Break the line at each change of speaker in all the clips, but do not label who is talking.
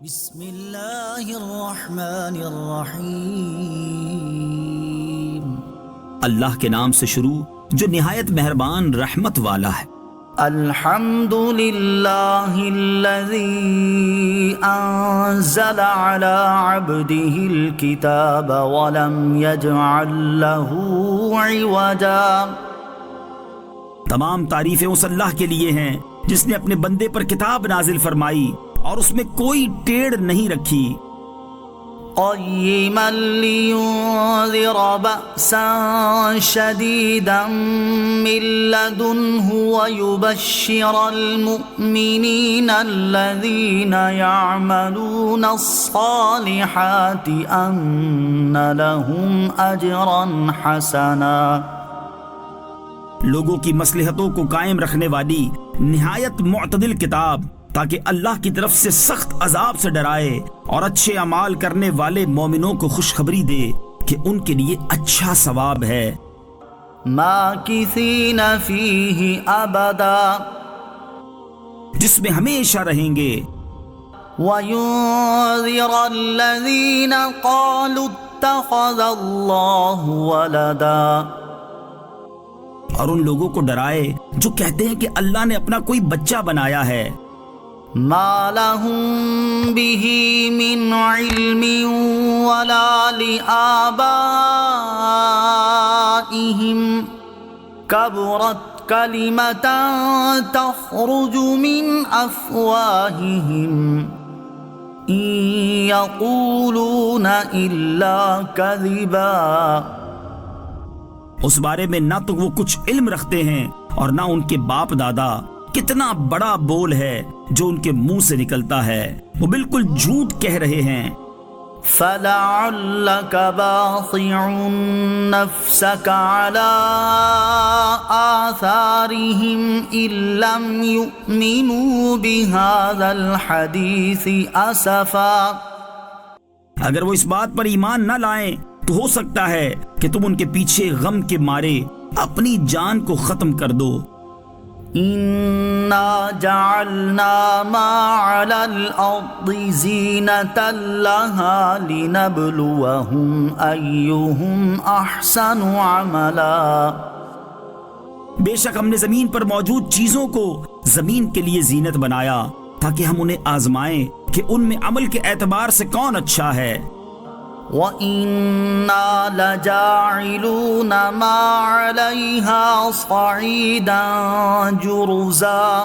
بسم اللہ الرحمن الرحیم۔
اللہ کے نام سے شروع جو نہایت مہربان رحمت والا ہے۔
الحمد للہ الذی انزل علی عبده الکتاب ولم یجعل له عوجا۔
تمام تعریفیں اس اللہ کے لیے ہیں جس نے اپنے بندے پر کتاب نازل فرمائی اور اس میں کوئی ٹیڑھ نہیں رکھی۔
قیما لینذر بأسا شدیدا من لدنہ ویبشر المؤمنین الذین یعملون الصالحات ان لهم اجرا حسنا۔
لوگوں کی مصلحتوں کو قائم رکھنے والی نہایت معتدل کتاب، تاکہ اللہ کی طرف سے سخت عذاب سے ڈرائے اور اچھے اعمال کرنے والے مومنوں کو خوشخبری دے کہ ان کے لیے اچھا ثواب ہے۔
ماکثین فیہ ابدا،
جس میں ہمیشہ رہیں گے۔
وَيُنذِرَ الَّذِينَ قَالُوا اتَّخَذَ اللَّهُ وَلَدًا،
اور ان لوگوں کو ڈرائے جو کہتے ہیں کہ اللہ نے اپنا کوئی بچہ بنایا ہے۔
ما لهم به من علم ولا لآبائهم كبرت كلمة تخرج من أفواههم إن يقولون إلا كذبا۔
اس بارے میں نہ تو وہ کچھ علم رکھتے ہیں اور نہ ان کے باپ دادا۔ کتنا بڑا بول ہے جو ان کے منہ سے نکلتا ہے، وہ بالکل جھوٹ کہہ رہے ہیں۔
فَلَعَلَّكَ بَاخِعٌ نَفْسَكَ عَلَىٰ آثَارِهِمْ إِن لَّمْ يُؤْمِنُوا بِهَٰذَا الْحَدِيثِ أَسَفًا۔
اگر وہ اس بات پر ایمان نہ لائیں تو ہو سکتا ہے کہ تم ان کے پیچھے غم کے مارے اپنی جان کو ختم کر دو۔
اِنَّا جَعَلْنَا مَا عَلَى الْأَرْضِ زِينَةً لَهَا لِنَبْلُوَهُمْ أَيُّهُمْ أَحْسَنُ عَمَلًا۔
بے شک ہم نے زمین پر موجود چیزوں کو زمین کے لیے زینت بنایا تاکہ ہم انہیں آزمائیں کہ ان میں عمل کے اعتبار سے کون اچھا ہے۔
وَإِنَّا لَجَاعِلُونَ مَا عَلَيْهَا صَعِيدًا جُرُزًا،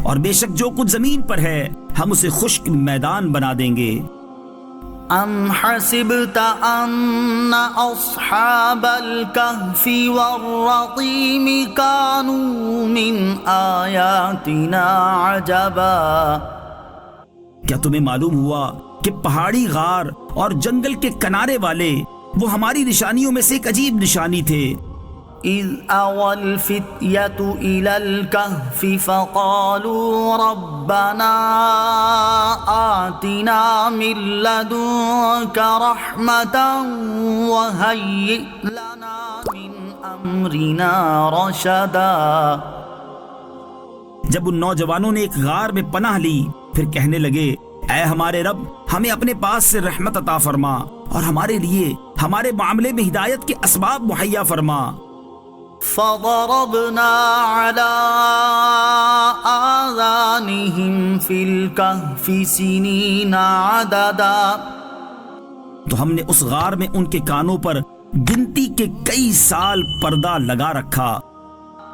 اور بے شک جو کچھ زمین پر ہے ہم اسے خشک میدان بنا دیں گے۔
أَمْ حَسِبْتَ أَنَّ أَصْحَابَ الْكَهْفِ وَالرَّقِيمِ كَانُوا مِنْ آيَاتِنَا عَجَبًا۔
کیا تمہیں معلوم ہوا کہ پہاڑی غار اور جنگل کے کنارے والے وہ ہماری نشانیوں میں سے ایک عجیب نشانی تھے۔
إِذْ أَوَى الْفِتْيَةُ إِلَى الْكَهْفِ فَقَالُوا رَبَّنَا آتِنَا مِن لَّدُنكَ رَحْمَةً وَهَيِّئْ لَنَا مِنْ أَمْرِنَا رَشَدًا۔
جب ان نوجوانوں نے ایک غار میں پناہ لی پھر کہنے لگے، اے ہمارے رب ہمیں اپنے پاس سے رحمت عطا فرما اور ہمارے لیے ہمارے معاملے میں ہدایت کے اسباب مہیا فرما۔
فَضَرَبْنَا عَلَىٰ آذَانِهِمْ فِي الْكَهْفِ سِنِينَ عَدَدًا،
تو ہم نے اس غار میں ان کے کانوں پر گنتی کے کئی سال پردہ لگا رکھا۔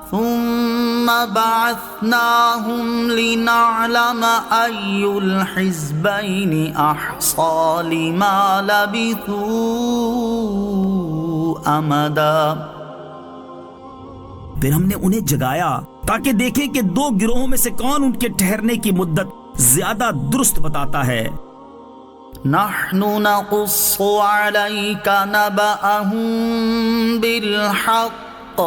ثُمَّ بَعَثْنَاهُمْ لِنَعْلَمَ أَيُّ الْحِزْبَيْنِ أَحْصَىٰ لِمَا لَبِثُوا أَمَدًا۔
پھر ہم نے انہیں جگایا تاکہ دیکھیں کہ دو گروہوں میں سے کون ان کے ٹھہرنے کی مدت زیادہ درست بتاتا ہے۔
نَحْنُ نَقُصُّ عَلَيْكَ نَبَأَهُم بِالْحَقِّ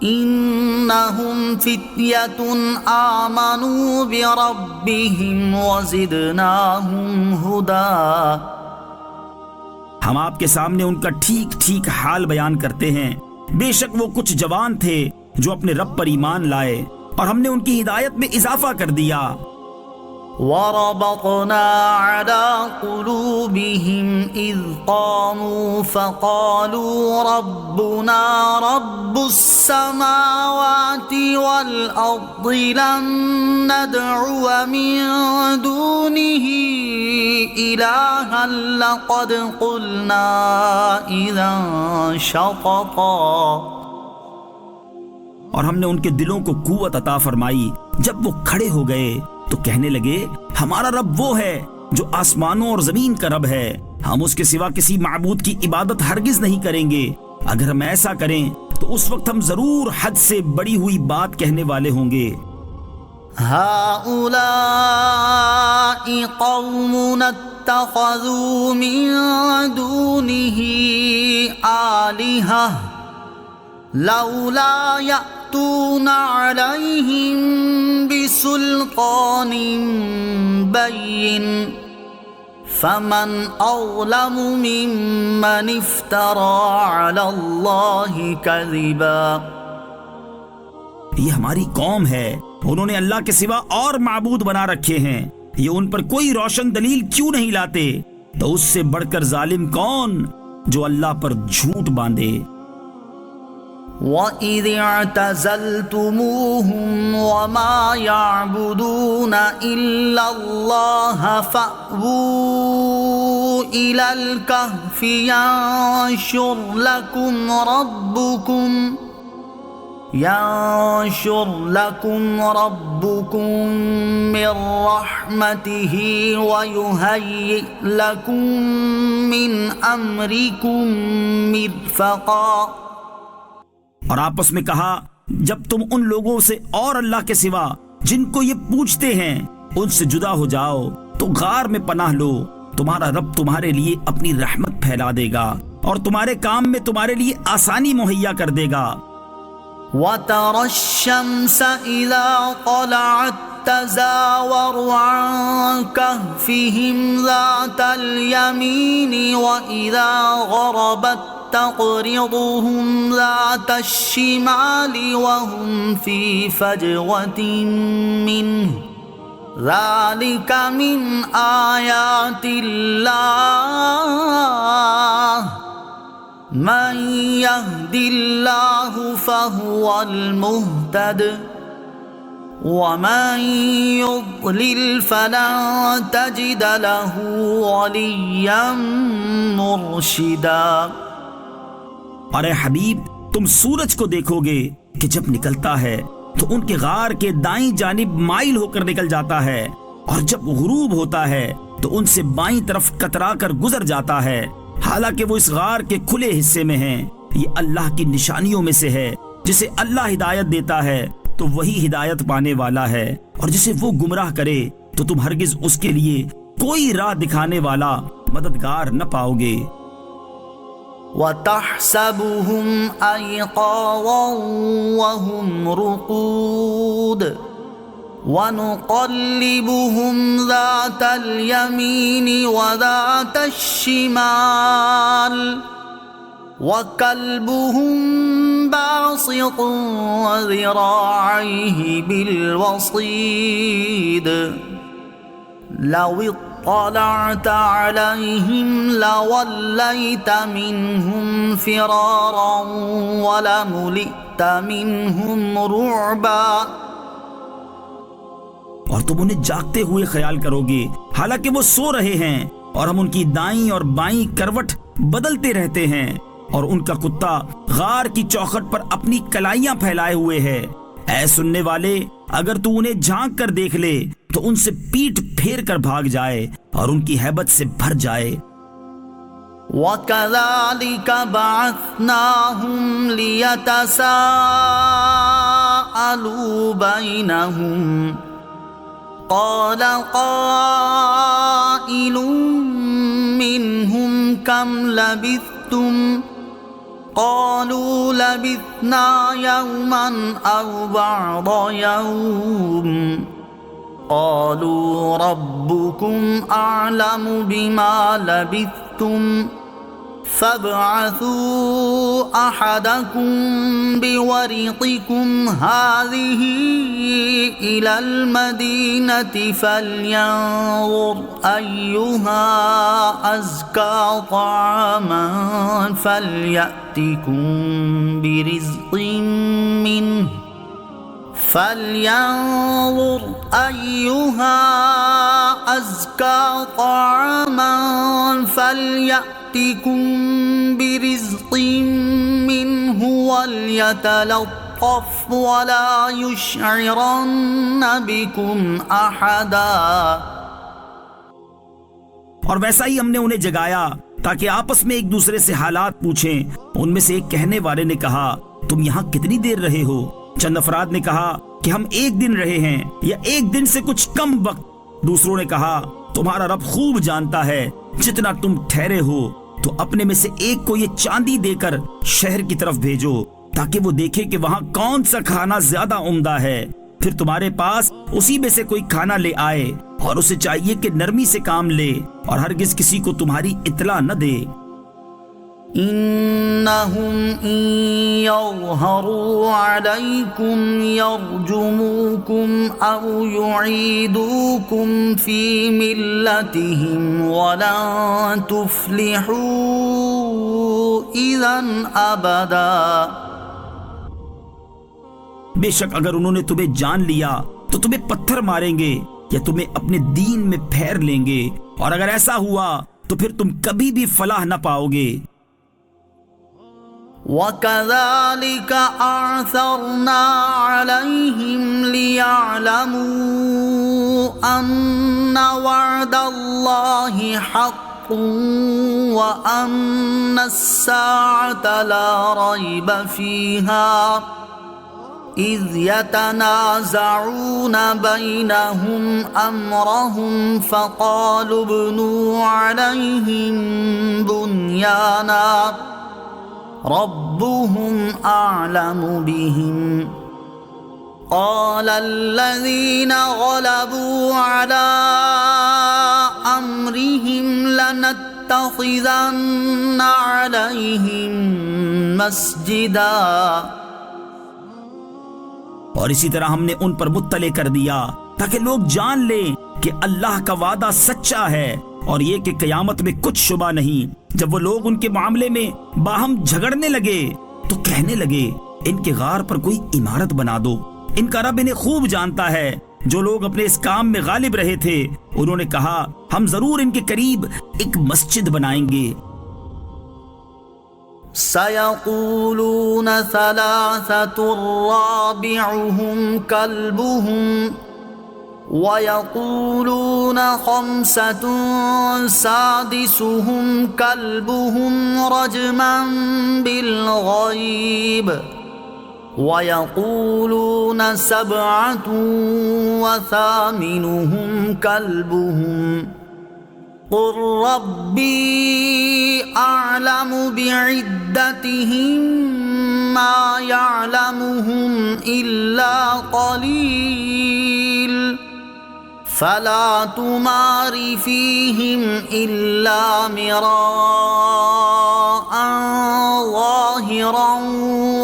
إِنَّهُمْ فِتْيَةٌ آمَنُوا بِرَبِّهِمْ وَزِدْنَاهُمْ هُدًى۔
ہم آپ کے سامنے ان کا ٹھیک ٹھیک حال بیان کرتے ہیں۔ بے شک وہ کچھ جوان تھے جو اپنے رب پر ایمان لائے اور ہم نے ان کی ہدایت میں اضافہ کر دیا۔
وربطنا على قلوبهم إذ قاموا فقالوا ربنا رب السماوات والأرض لن ندعو من دونه إلها لقد قلنا إذا شططا.
اور ہم نے ان کے دلوں کو قوت عطا فرمائی جب وہ کھڑے ہو گئے تو کہنے لگے ہمارا رب وہ ہے جو آسمانوں اور زمین کا رب ہے، ہم اس کے سوا کسی معبود کی عبادت ہرگز نہیں کریں گے. اگر ہم ایسا کریں تو اس وقت ہم ضرور حد سے بڑی ہوئی بات کہنے والے ہوں گے.
هؤلاء قوم اتخذوا من دونه آلهة لولا يأتون عليهم بسلطان بين فمن أظلم ممن افترى على الله كذبا.
یہ ہماری قوم ہے، انہوں نے اللہ کے سوا اور معبود بنا رکھے ہیں، یہ ان پر کوئی روشن دلیل کیوں نہیں لاتے؟ تو اس سے بڑھ کر ظالم کون جو اللہ پر جھوٹ باندھے.
وَإِذِ اعْتَزَلْتُمُوهُمْ وَمَا يَعْبُدُونَ إِلَّا اللَّهَ فَأْوُوا إِلَى الْكَهْفِ يَنشُرْ لَكُمْ رَبُّكُمْ مِنْ رَحْمَتِهِ وَيُهَيِّئْ لَكُمْ مِنْ أَمْرِكُمْ مِرْفَقًا.
اور آپس میں کہا جب تم ان لوگوں سے اور اللہ کے سوا جن کو یہ پوچھتے ہیں ان سے جدا ہو جاؤ تو غار میں پناہ لو، تمہارا رب تمہارے لیے اپنی رحمت پھیلا دے گا اور تمہارے کام میں تمہارے لیے آسانی مہیا کر دے گا.
وَتَرَى الشَّمْسَ إِذَا طَلَعَتْ تَزَاوَرُ عَنْ كَهْفِهِمْ ذَاتَ الْيَمِينِ وَإِذَا غَرَبَتْ تَقْرِضُهُمْ ذَاتَ الشِّمَالِ وَهُمْ فِي فَجْوَةٍ مِّنْهُ ذَلِكَ مِنْ آيَاتِ اللَّهِ مَنْ يَهْدِ اللَّهُ فَهُوَ الْمُهْتَدِ وَمَنْ يُضْلِلْ فَلَنْ تَجِدَ لَهُ وَلِيًّا مُرْشِدًا.
اور اے حبیب تم سورج کو دیکھو گے کہ جب نکلتا ہے تو ان کے غار کے دائیں جانب مائل ہو کر نکل جاتا ہے، اور جب غروب ہوتا ہے تو ان سے بائیں طرف کترا کر گزر جاتا ہے، حالانکہ وہ اس غار کے کھلے حصے میں ہیں. یہ اللہ کی نشانیوں میں سے ہے، جسے اللہ ہدایت دیتا ہے تو وہی ہدایت پانے والا ہے، اور جسے وہ گمراہ کرے تو تم ہرگز اس کے لیے کوئی راہ دکھانے والا مددگار نہ پاؤ گے.
وَتَحْسَبُهُمْ أَيْقَاظًا وَهُمْ رُقُودٌ وَنُقَلِّبُهُمْ ذَاتَ الْيَمِينِ وَذَاتَ الشِّمَالِ وَكَلْبُهُمْ بَاسِطٌ ذِرَاعَيْهِ بِالْوَصِيدِ لَوِ اطَّلَعْتَ عَلَيْهِمْ لَوَلَّيْتَ مِنْهُمْ فِرَارًا وَلَمُلِئْتَ مِنْهُمْ رُعْبًا.
اور تم انہیں جاگتے ہوئے خیال کرو گے حالانکہ وہ سو رہے ہیں، اور ہم ان کی دائیں اور بائیں کروٹ بدلتے رہتے ہیں، اور ان کا کتا غار کی چوکھٹ پر اپنی کلائیاں پھیلائے ہوئے ہے. اے سننے والے اگر تو انہیں جھانک کر دیکھ لے تو ان سے پیٹ پھیر کر بھاگ جائے اور ان کی ہیبت سے بھر جائے.
وَكَذَلِكَ بَعَثْنَاهُمْ لِيَتَسَاءَلُوا بَيْنَهُمْ قَالَ قَائِلٌ مِّنْهُمْ كَمْ لَبِثْتُمْ قَالُوا لَبِثْنَا يَوْمًا أَوْ بَعْضَ يَوْمٍ قَالُوا رَبُّكُمْ أَعْلَمُ بِمَا لَبِثْتُمْ فابعثوا أحدكم بورقكم هذه إلى المدينة فلينظر أيها أزكى طعاما فليأتكم برزق منه وليتلطف ولا يشعرن بكم أحدا.
اور ویسا ہی ہم نے انہیں جگایا تاکہ آپس میں ایک دوسرے سے حالات پوچھیں. ان میں سے ایک کہنے والے نے کہا تم یہاں کتنی دیر رہے ہو؟ چند افراد نے کہا کہ ہم 1 دن رہے ہیں یا 1 دن سے کچھ کم وقت. دوسروں نے کہا تمہارا رب خوب جانتا ہے جتنا تم ٹھہرے ہو، تو اپنے میں سے ایک کو یہ چاندی دے کر شہر کی طرف بھیجو تاکہ وہ دیکھے کہ وہاں کون سا کھانا زیادہ عمدہ ہے، پھر تمہارے پاس اسی میں سے کوئی کھانا لے آئے، اور اسے چاہیے کہ نرمی سے کام لے اور ہرگز کسی کو تمہاری اطلاع نہ دے.
إنهم إن يظهروا عليكم يرجموكم أو يعيدوكم في ملتهم ولن تفلحوا إذا أبدا.
بے شک اگر انہوں نے تمہیں جان لیا تو تمہیں پتھر ماریں گے یا تمہیں اپنے دین میں پھیر لیں گے، اور اگر ایسا ہوا تو پھر تم کبھی بھی فلاح نہ پاؤ گے.
وَكَذَلِكَ أَعْثَرْنَا عَلَيْهِمْ لِيَعْلَمُوا أَنَّ وَعْدَ اللَّهِ حَقٌّ وَأَنَّ السَّاعَةَ لَا رَيْبَ فِيهَا إِذْ يَتَنَازَعُونَ بَيْنَهُمْ أَمْرَهُمْ فَقَالُوا ابْنُوا عَلَيْهِمْ بُنْيَانًا ربهم أعلم بهم قال الذين غلبوا على أمرهم لنتخذن عليهم مسجدا.
اور اسی طرح ہم نے ان پر مطلع کر دیا تاکہ لوگ جان لیں کہ اللہ کا وعدہ سچا ہے، اور یہ کہ قیامت میں کچھ شبہ نہیں. جب وہ لوگ ان کے معاملے میں باہم جھگڑنے لگے تو کہنے لگے ان کے غار پر کوئی عمارت بنا دو، ان کا رب انہیں خوب جانتا ہے. جو لوگ اپنے اس کام میں غالب رہے تھے انہوں نے کہا ہم ضرور ان کے قریب ایک مسجد بنائیں گے.
سيقولون 3 رابعهم كلبهم ويقولون 5 سادسهم كلبهم رجما بالغيب ويقولون 7 وثامنهم كلبهم قل ربي أعلم بعدتهم ما يعلمهم إلا قليل فلا تمار فيهم إلا مراء ظاهرا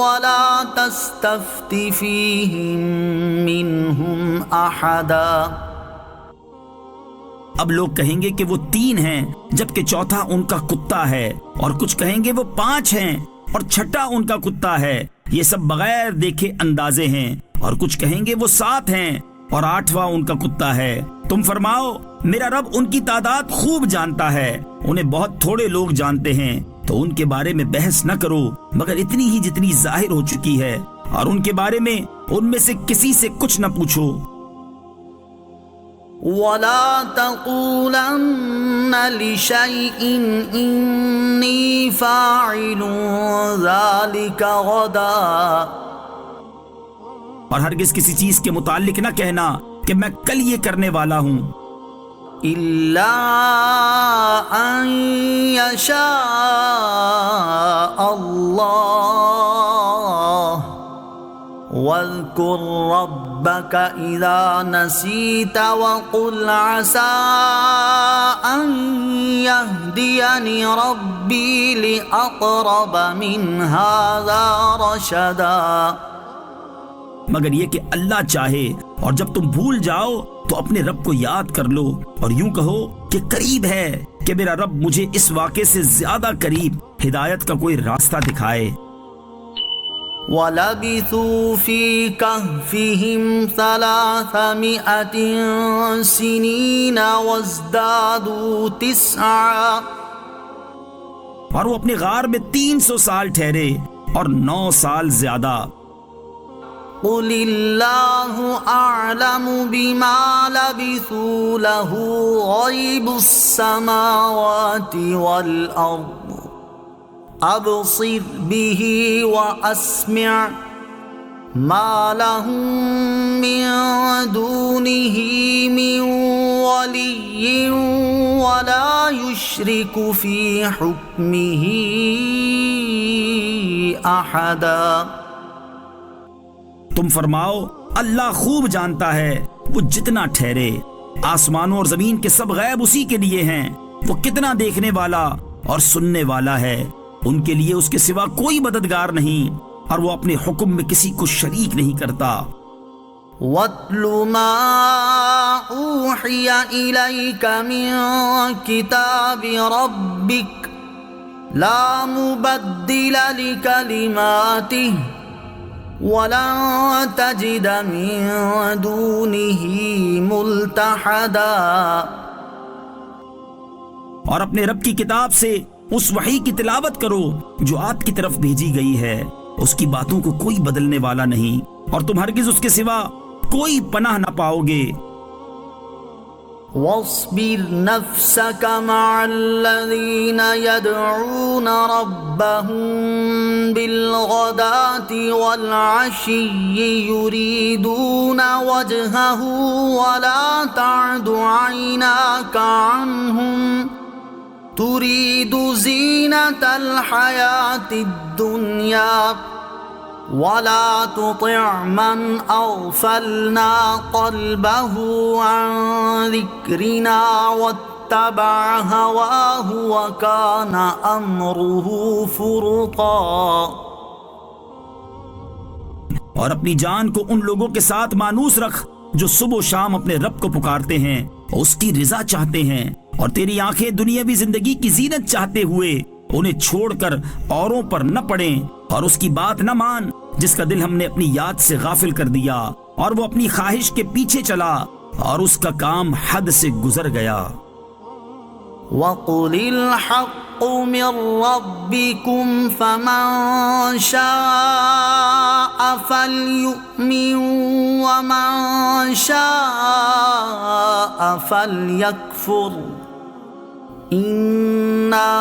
ولا تستفت فيهم منهم أحدا.
اب لوگ کہیں گے کہ وہ 3 ہیں جبکہ چوتھا ان کا کتا ہے، اور کچھ کہیں گے وہ 5 ہیں اور چھٹا ان کا کتا ہے. یہ سب بغیر دیکھے اندازے ہیں. اور کچھ کہیں گے وہ 7 ہیں اور 8واں ان کا کتا ہے. تم فرماؤ میرا رب ان کی تعداد خوب جانتا ہے، انہیں بہت تھوڑے لوگ جانتے ہیں، تو ان کے بارے میں بحث نہ کرو مگر اتنی ہی جتنی ظاہر ہو چکی ہے، اور ان کے بارے میں ان میں سے کسی سے کچھ نہ پوچھو.
وَلَا تَقُولَنَّ لِشَيْءٍ إِنِّي فَاعِلٌ ذَلِكَ غَدًا.
اور ہرگز کسی چیز کے متعلق نہ کہنا کہ میں کل یہ کرنے والا ہوں.
إِلَّا أَن يَشَاءَ اللَّهُ واذكر ربك إذا نسيت وقل عسى أن يهديني ربي لأقرب من هذا رشدا.
مگر یہ کہ اللہ چاہے اور جب تم بھول جاؤ تو اپنے رب کو یاد کر لو اور یوں کہو کہ قریب ہے کہ میرا رب مجھے اس واقعے سے زیادہ قریب ہدایت کا کوئی راستہ دکھائے.
وَلَبِثُوا فِي كَهْفِهِمْ 300 سِنِينَ وَازْدَادُوا 9.
اور وہ اپنے غار میں 300 سال ٹھہرے اور 9 سال زیادہ.
قُلِ اللَّهُ أَعْلَمُ بِمَا لَبِثُوا لَهُ غَيْبُ السَّمَاوَاتِ وَالْأَرْضِ أَبْصِرْ بِهِ وَأَسْمِعْ مَا لَهُم مِّن دُونِهِ مِن وَلِيٍّ وَلَا يُشْرِكُ فِي حُكْمِهِ أَحَدًا.
تم فرماؤ اللہ خوب جانتا ہے وہ جتنا ٹھہرے. آسمانوں اور زمین کے سب غیب اسی کے لیے ہیں. وہ کتنا دیکھنے والا اور سننے والا ہے. ان کے لیے اس کے سوا کوئی مددگار نہیں اور وہ اپنے حکم میں کسی کو شریک نہیں کرتا.
وَاتْلُ مَا أُوحِيَ إِلَيْكَ مِن كِتَابِ رَبِّكَ لَا مُبَدِّلَ لِكَلِمَاتِهِ وَلَن تَجِدَ مِن دُونِهِ مُلْتَحَدًا.
اور اپنے رب کی کتاب سے اس وحی کی تلاوت کرو جو آپ کی طرف بھیجی گئی ہے. اس کی باتوں کو کوئی بدلنے والا نہیں اور تم ہرگز اس کے سوا کوئی پناہ نہ پاؤ گے.
واصبر نفسك مع الذين يدعون ربهم بالغداة والعشي يريدون وجهه ولا تعد عيناك عنهم تريد زينة الحياة الدنيا ولا تطع من أغفلنا قلبه عن ذكرنا واتبع هواه وكان أمره فرطا.
اور اپنی جان کو ان لوگوں کے ساتھ مانوس رکھ جو صبح و شام اپنے رب کو پکارتے ہیں اور اس کی رضا چاہتے ہیں اور تیری آنکھیں دنیاوی زندگی کی زینت چاہتے ہوئے انہیں چھوڑ کر اوروں پر نہ پڑیں اور اس کی بات نہ مان جس کا دل ہم نے اپنی یاد سے غافل کر دیا اور وہ اپنی خواہش کے پیچھے چلا اور اس کا کام حد سے گزر گیا.
وَقُلِ الْحَقُّ مِن رَّبِّكُمْ فَمَن شَاءَ فَلْيُؤْمِن وَمَن شَاءَ فَلْيَكْفُرْ إِنَّا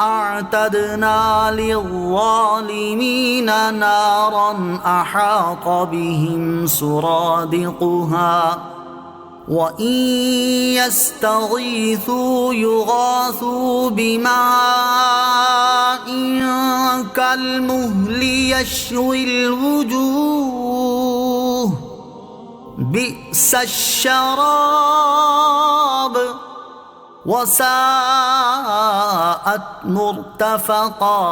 أَعْتَدْنَا لِلظَّالِمِينَ نَارًا أَحَاطَ بِهِمْ سُرَادِقُهَا وَإِن يَسْتَغِيثُوا يُغَاثُوا بِمَاءٍ كَالْمُهْلِ يَشْوِي الْوُجُوهَ بِئْسَ الشَّرَابُ وَسَاءَتْ مُرْتَفَقًا.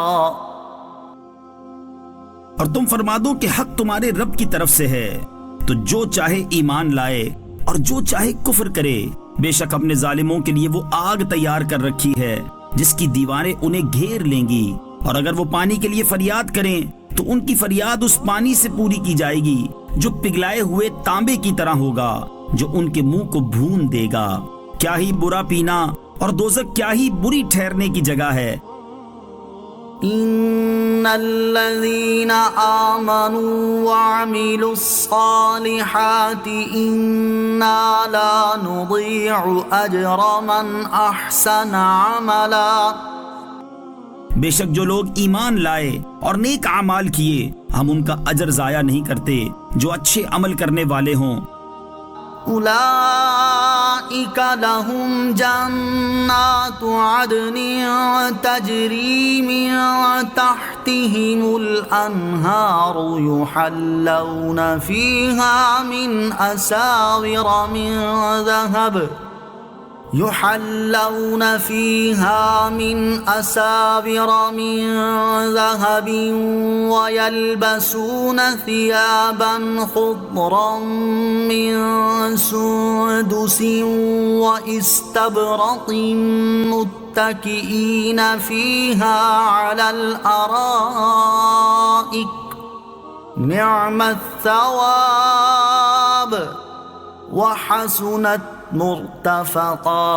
اور تم فرما دو کہ حق تمہارے رب کی طرف سے ہے تو جو چاہے ایمان لائے اور جو چاہے کفر کرے. بے شک اپنے ظالموں کے لیے وہ آگ تیار کر رکھی ہے جس کی دیواریں انہیں گھیر لیں گی. اور اگر وہ پانی کے لیے فریاد کریں تو ان کی فریاد اس پانی سے پوری کی جائے گی جو پگھلائے ہوئے تانبے کی طرح ہوگا جو ان کے منہ کو بھون دے گا. کیا ہی برا پینا اور دوزخ کیا ہی بری ٹھہرنے کی جگہ ہے.
ان الذين آمنوا وعملوا الصالحات انا لا نضيع اجر من احسن عملا.
بے شک جو لوگ ایمان لائے اور نیک اعمال کیے ہم ان کا اجر ضائع نہیں کرتے جو اچھے عمل کرنے والے ہوں.
اولئک أولئك لهم جنات عدن تجري من تحتهم الأنهار يحلون فيها من أساور من ذهب ويلبسون ثيابا خضرا من سندس واستبرق متكئين فيها على الأرائك نعم الثواب وحسنت مرتفقا۔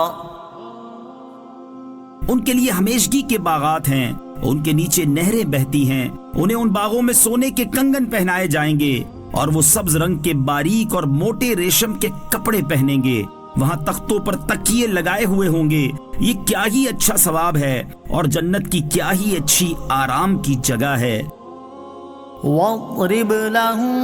ان کے لیے ہمیشگی کے باغات ہیں، ان کے نیچے نہریں بہتی ہیں، انہیں ان باغوں میں سونے کے کنگن پہنائے جائیں گے اور وہ سبز رنگ کے باریک اور موٹے ریشم کے کپڑے پہنیں گے، وہاں تختوں پر تکیے لگائے ہوئے ہوں گے۔ یہ کیا ہی اچھا ثواب ہے اور جنت کی کیا ہی اچھی آرام کی جگہ ہے۔
واضرب لهم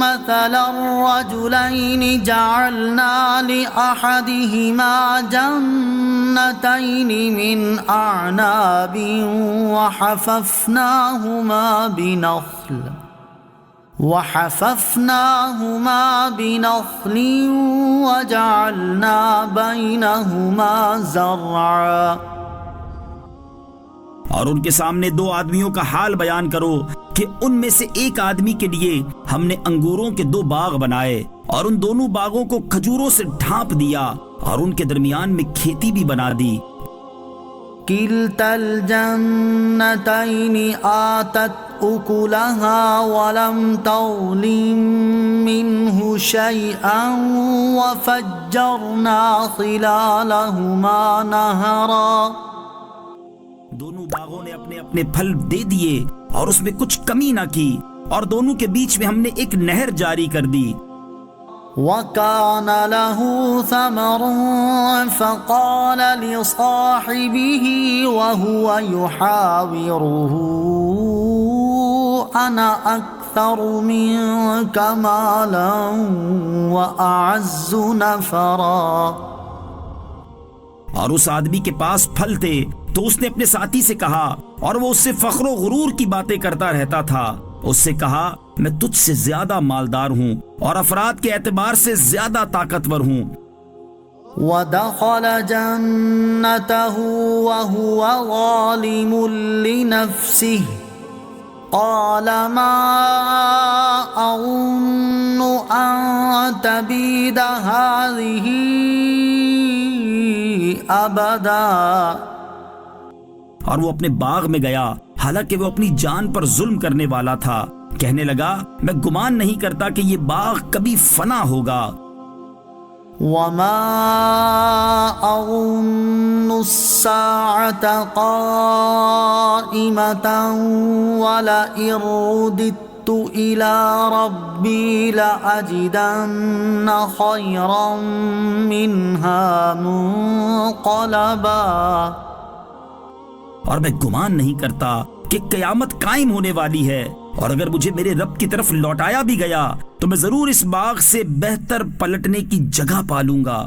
مثلا الرجلين جعلنا لأحدهما جنتين من أعناب وحففناهما بنخل وجعلنا بينهما زرعا۔
اور ان کے سامنے دو آدمیوں کا حال بیان کرو کہ ان میں سے ایک آدمی کے لیے ہم نے انگوروں کے دو باغ بنائے اور ان دونوں باغوں کو کھجوروں سے ڈھانپ دیا اور ان کے درمیان میں کھیتی بھی بنا دی۔
کلتا الجنتین آتت اکلها ولم تظلم منه شیئا وفجرنا خلالهما نہرا۔
دونوں باغوں نے اپنے اپنے پھل دے دیے اور اس میں کچھ کمی نہ کی، اور دونوں کے بیچ میں ہم نے ایک نہر جاری کر دی۔
وَكَانَ لَهُ ثَمَرٌ فَقَالَ لِصَاحِبِهِ وَهُوَ يُحَاوِرُهُ أَنَا أَكْثَرُ مِنكَ مَالًا وَأَعَزُّ نَفَرًا۔
اور اس آدمی کے پاس پھل تھے تو اس نے اپنے ساتھی سے کہا، اور وہ اس سے فخر و غرور کی باتیں کرتا رہتا تھا، اس سے کہا میں تجھ سے زیادہ مالدار ہوں اور افراد کے اعتبار سے زیادہ طاقتور ہوں۔
وَدَخَلَ جَنَّتَهُ وَهُوَ ظَالِمٌ لِنَفْسِهِ قَالَ مَا أَظُنُّ أَن تَبِيدَ هَٰذِهِ أَبَدًا۔
اور وہ اپنے باغ میں گیا حالانکہ وہ اپنی جان پر ظلم کرنے والا تھا، کہنے لگا میں گمان نہیں کرتا کہ یہ باغ کبھی فنا ہوگا۔
وَمَا أَظُنُّ السَّاعَةَ قَائِمَةً وَلَئِن رُّدِدتُّ إِلَىٰ رَبِّي لَأَجِدَنَّ خَيْرًا مِّنْهَا مُنقَلَبًا۔
اور میں گمان نہیں کرتا کہ قیامت قائم ہونے والی ہے، اور اگر مجھے میرے رب کی طرف لوٹایا بھی گیا تو میں ضرور اس باغ سے بہتر پلٹنے کی جگہ پالوں گا۔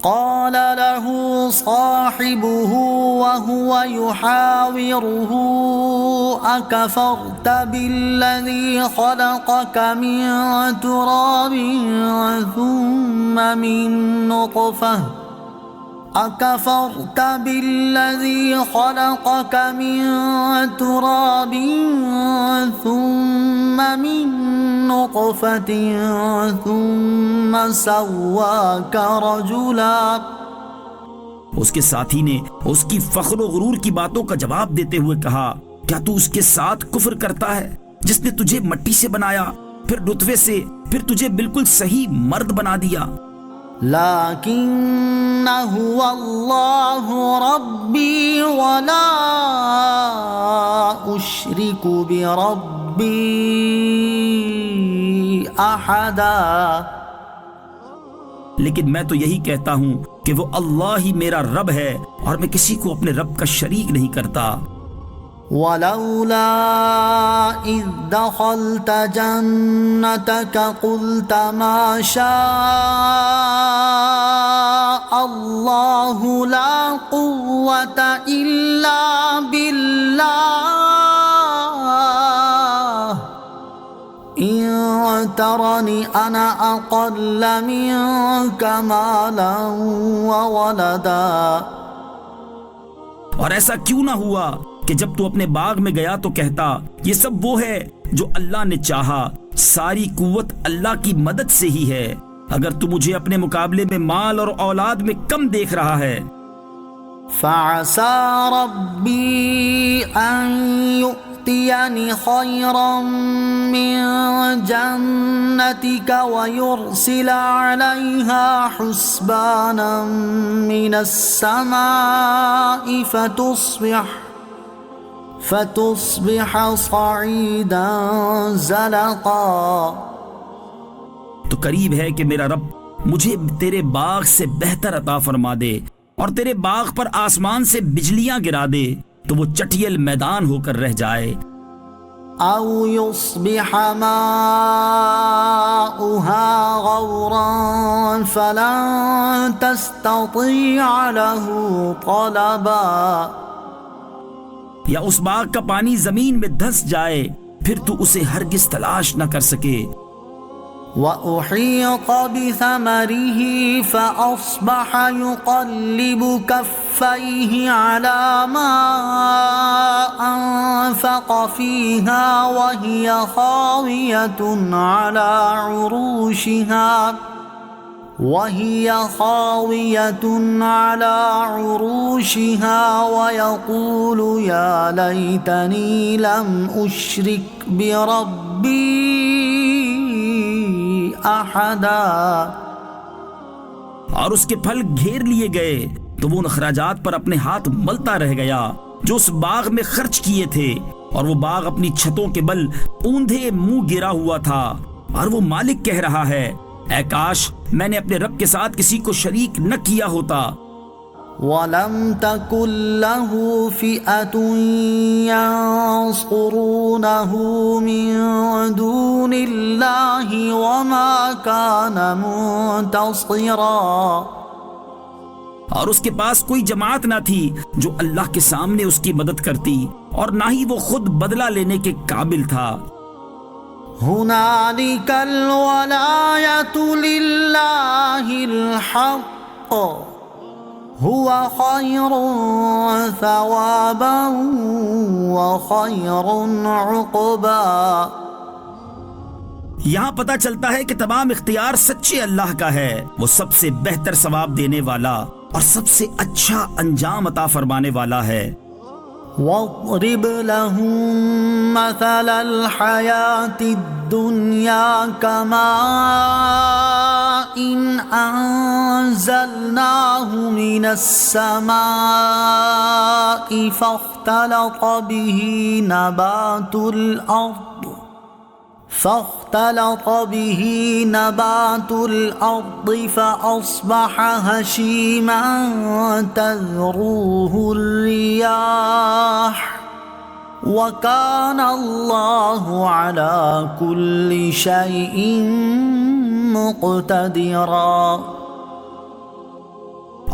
قال له صاحبه وهو يحاوره أكفرت بالذي خلقك من تراب ثم من نطفة أكفرت بالذي خلقك من تراب ثم من نطفة ثم سواك رجلا۔
اس کے ساتھی نے اس کی فخر و غرور کی باتوں کا جواب دیتے ہوئے کہا، کیا تو اس کے ساتھ کفر کرتا ہے جس نے تجھے مٹی سے بنایا، پھر نطفے سے، پھر تجھے بالکل صحیح مرد بنا دیا؟
لیکن هو اللہ ربی ولا اشرک بربی احدا۔
لیکن میں تو یہی کہتا ہوں کہ وہ اللہ ہی میرا رب ہے اور میں کسی کو اپنے رب کا شریک نہیں کرتا۔
ولولا اذ دخلت جنتك قلت ما شاء لا قوة إلا بالله إن ترني أنا أقل منك مالا وولدا.
اور ایسا کیوں نہ ہوا کہ جب تو اپنے باغ میں گیا تو کہتا یہ سب وہ ہے جو اللہ نے چاہا، ساری قوت اللہ کی مدد سے ہی ہے. اگر تو مجھے اپنے مقابلے میں مال اور اولاد میں کم دیکھ رہا ہے.
فعسى ربي أن يؤتيني خيرا من جنتك ويرسل عليها حسبانا من السماء فتصبح صعيدا زلقا.
تو قریب ہے کہ میرا رب مجھے تیرے باغ سے بہتر عطا فرما دے اور تیرے باغ پر آسمان سے بجلیاں گرا دے تو وہ چٹیل میدان ہو کر رہ جائے.
أو يصبح ماؤها غورا فلن تستطيع له طلبا.
یا اس باغ کا پانی زمین میں دھس جائے پھر تو اسے ہرگز تلاش نہ کر سکے.
وأحيط بثمره فأصبح يقلب كفيه على ما أنفق فيها وهي خاوية على عروشها ويقول يا ليتني لم أشرك بربي احدا.
اور اس کے پھل گھیر لیے گئے تو وہ ان اخراجات پر اپنے ہاتھ ملتا رہ گیا جو اس باغ میں خرچ کیے تھے، اور وہ باغ اپنی چھتوں کے بل اوندھے منہ گرا ہوا تھا. اور وہ مالک کہہ رہا ہے اے کاش میں نے اپنے رب کے ساتھ کسی کو شریک نہ کیا ہوتا.
وَلَمْ تَكُنْ لَهُ فِئَةٌ يَنصُرُونَهُ مِن دُونِ اللَّهِ وَمَا كَانَ مُنتَصِرًا.
اور اس کے پاس کوئی جماعت نہ تھی جو اللہ کے سامنے اس کی مدد کرتی، اور نہ ہی وہ خود بدلہ لینے کے قابل تھا.
هُنَالِكَ الْوَلَایَةُ لِلَّهِ الْحَقِّ هُوَ خَيْرٌ ثَوَابًا وَخَيْرٌ عُقْبًا.
یہاں پتہ چلتا ہے کہ تمام اختیار سچے اللہ کا ہے، وہ سب سے بہتر ثواب دینے والا اور سب سے اچھا انجام عطا فرمانے والا ہے.
وَاضْرِبْ لَهُم مَّثَلَ الْحَيَاةِ الدُّنْيَا كَمَاءٍ أَنزَلْنَاهُ مِنَ السَّمَاءِ فَاخْتَلَطَ بِهِ نَبَاتُ الْأَرْضِ فَأَصْبَحَ هَشِيمًا تَذْرُوهُ الرِّيَاحُ وَكَانَ اللَّهُ عَلَى كُلِّ شَيْءٍ مُقْتَدِرًا.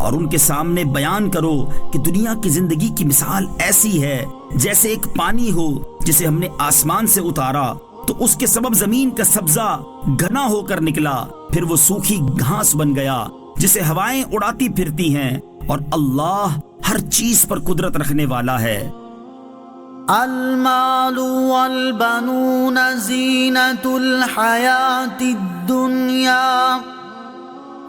اور ان کے سامنے بیان کرو کہ دنیا کی زندگی کی مثال ایسی ہے جیسے ایک پانی ہو جسے ہم نے آسمان سے اتارا تو اس کے سبب زمین کا سبزہ گھنا ہو کر نکلا، پھر وہ سوکھی گھاس بن گیا جسے ہوائیں اڑاتی پھرتی ہیں، اور اللہ ہر چیز پر قدرت رکھنے والا ہے.
المال والبنون زینة الحیاة الدنیا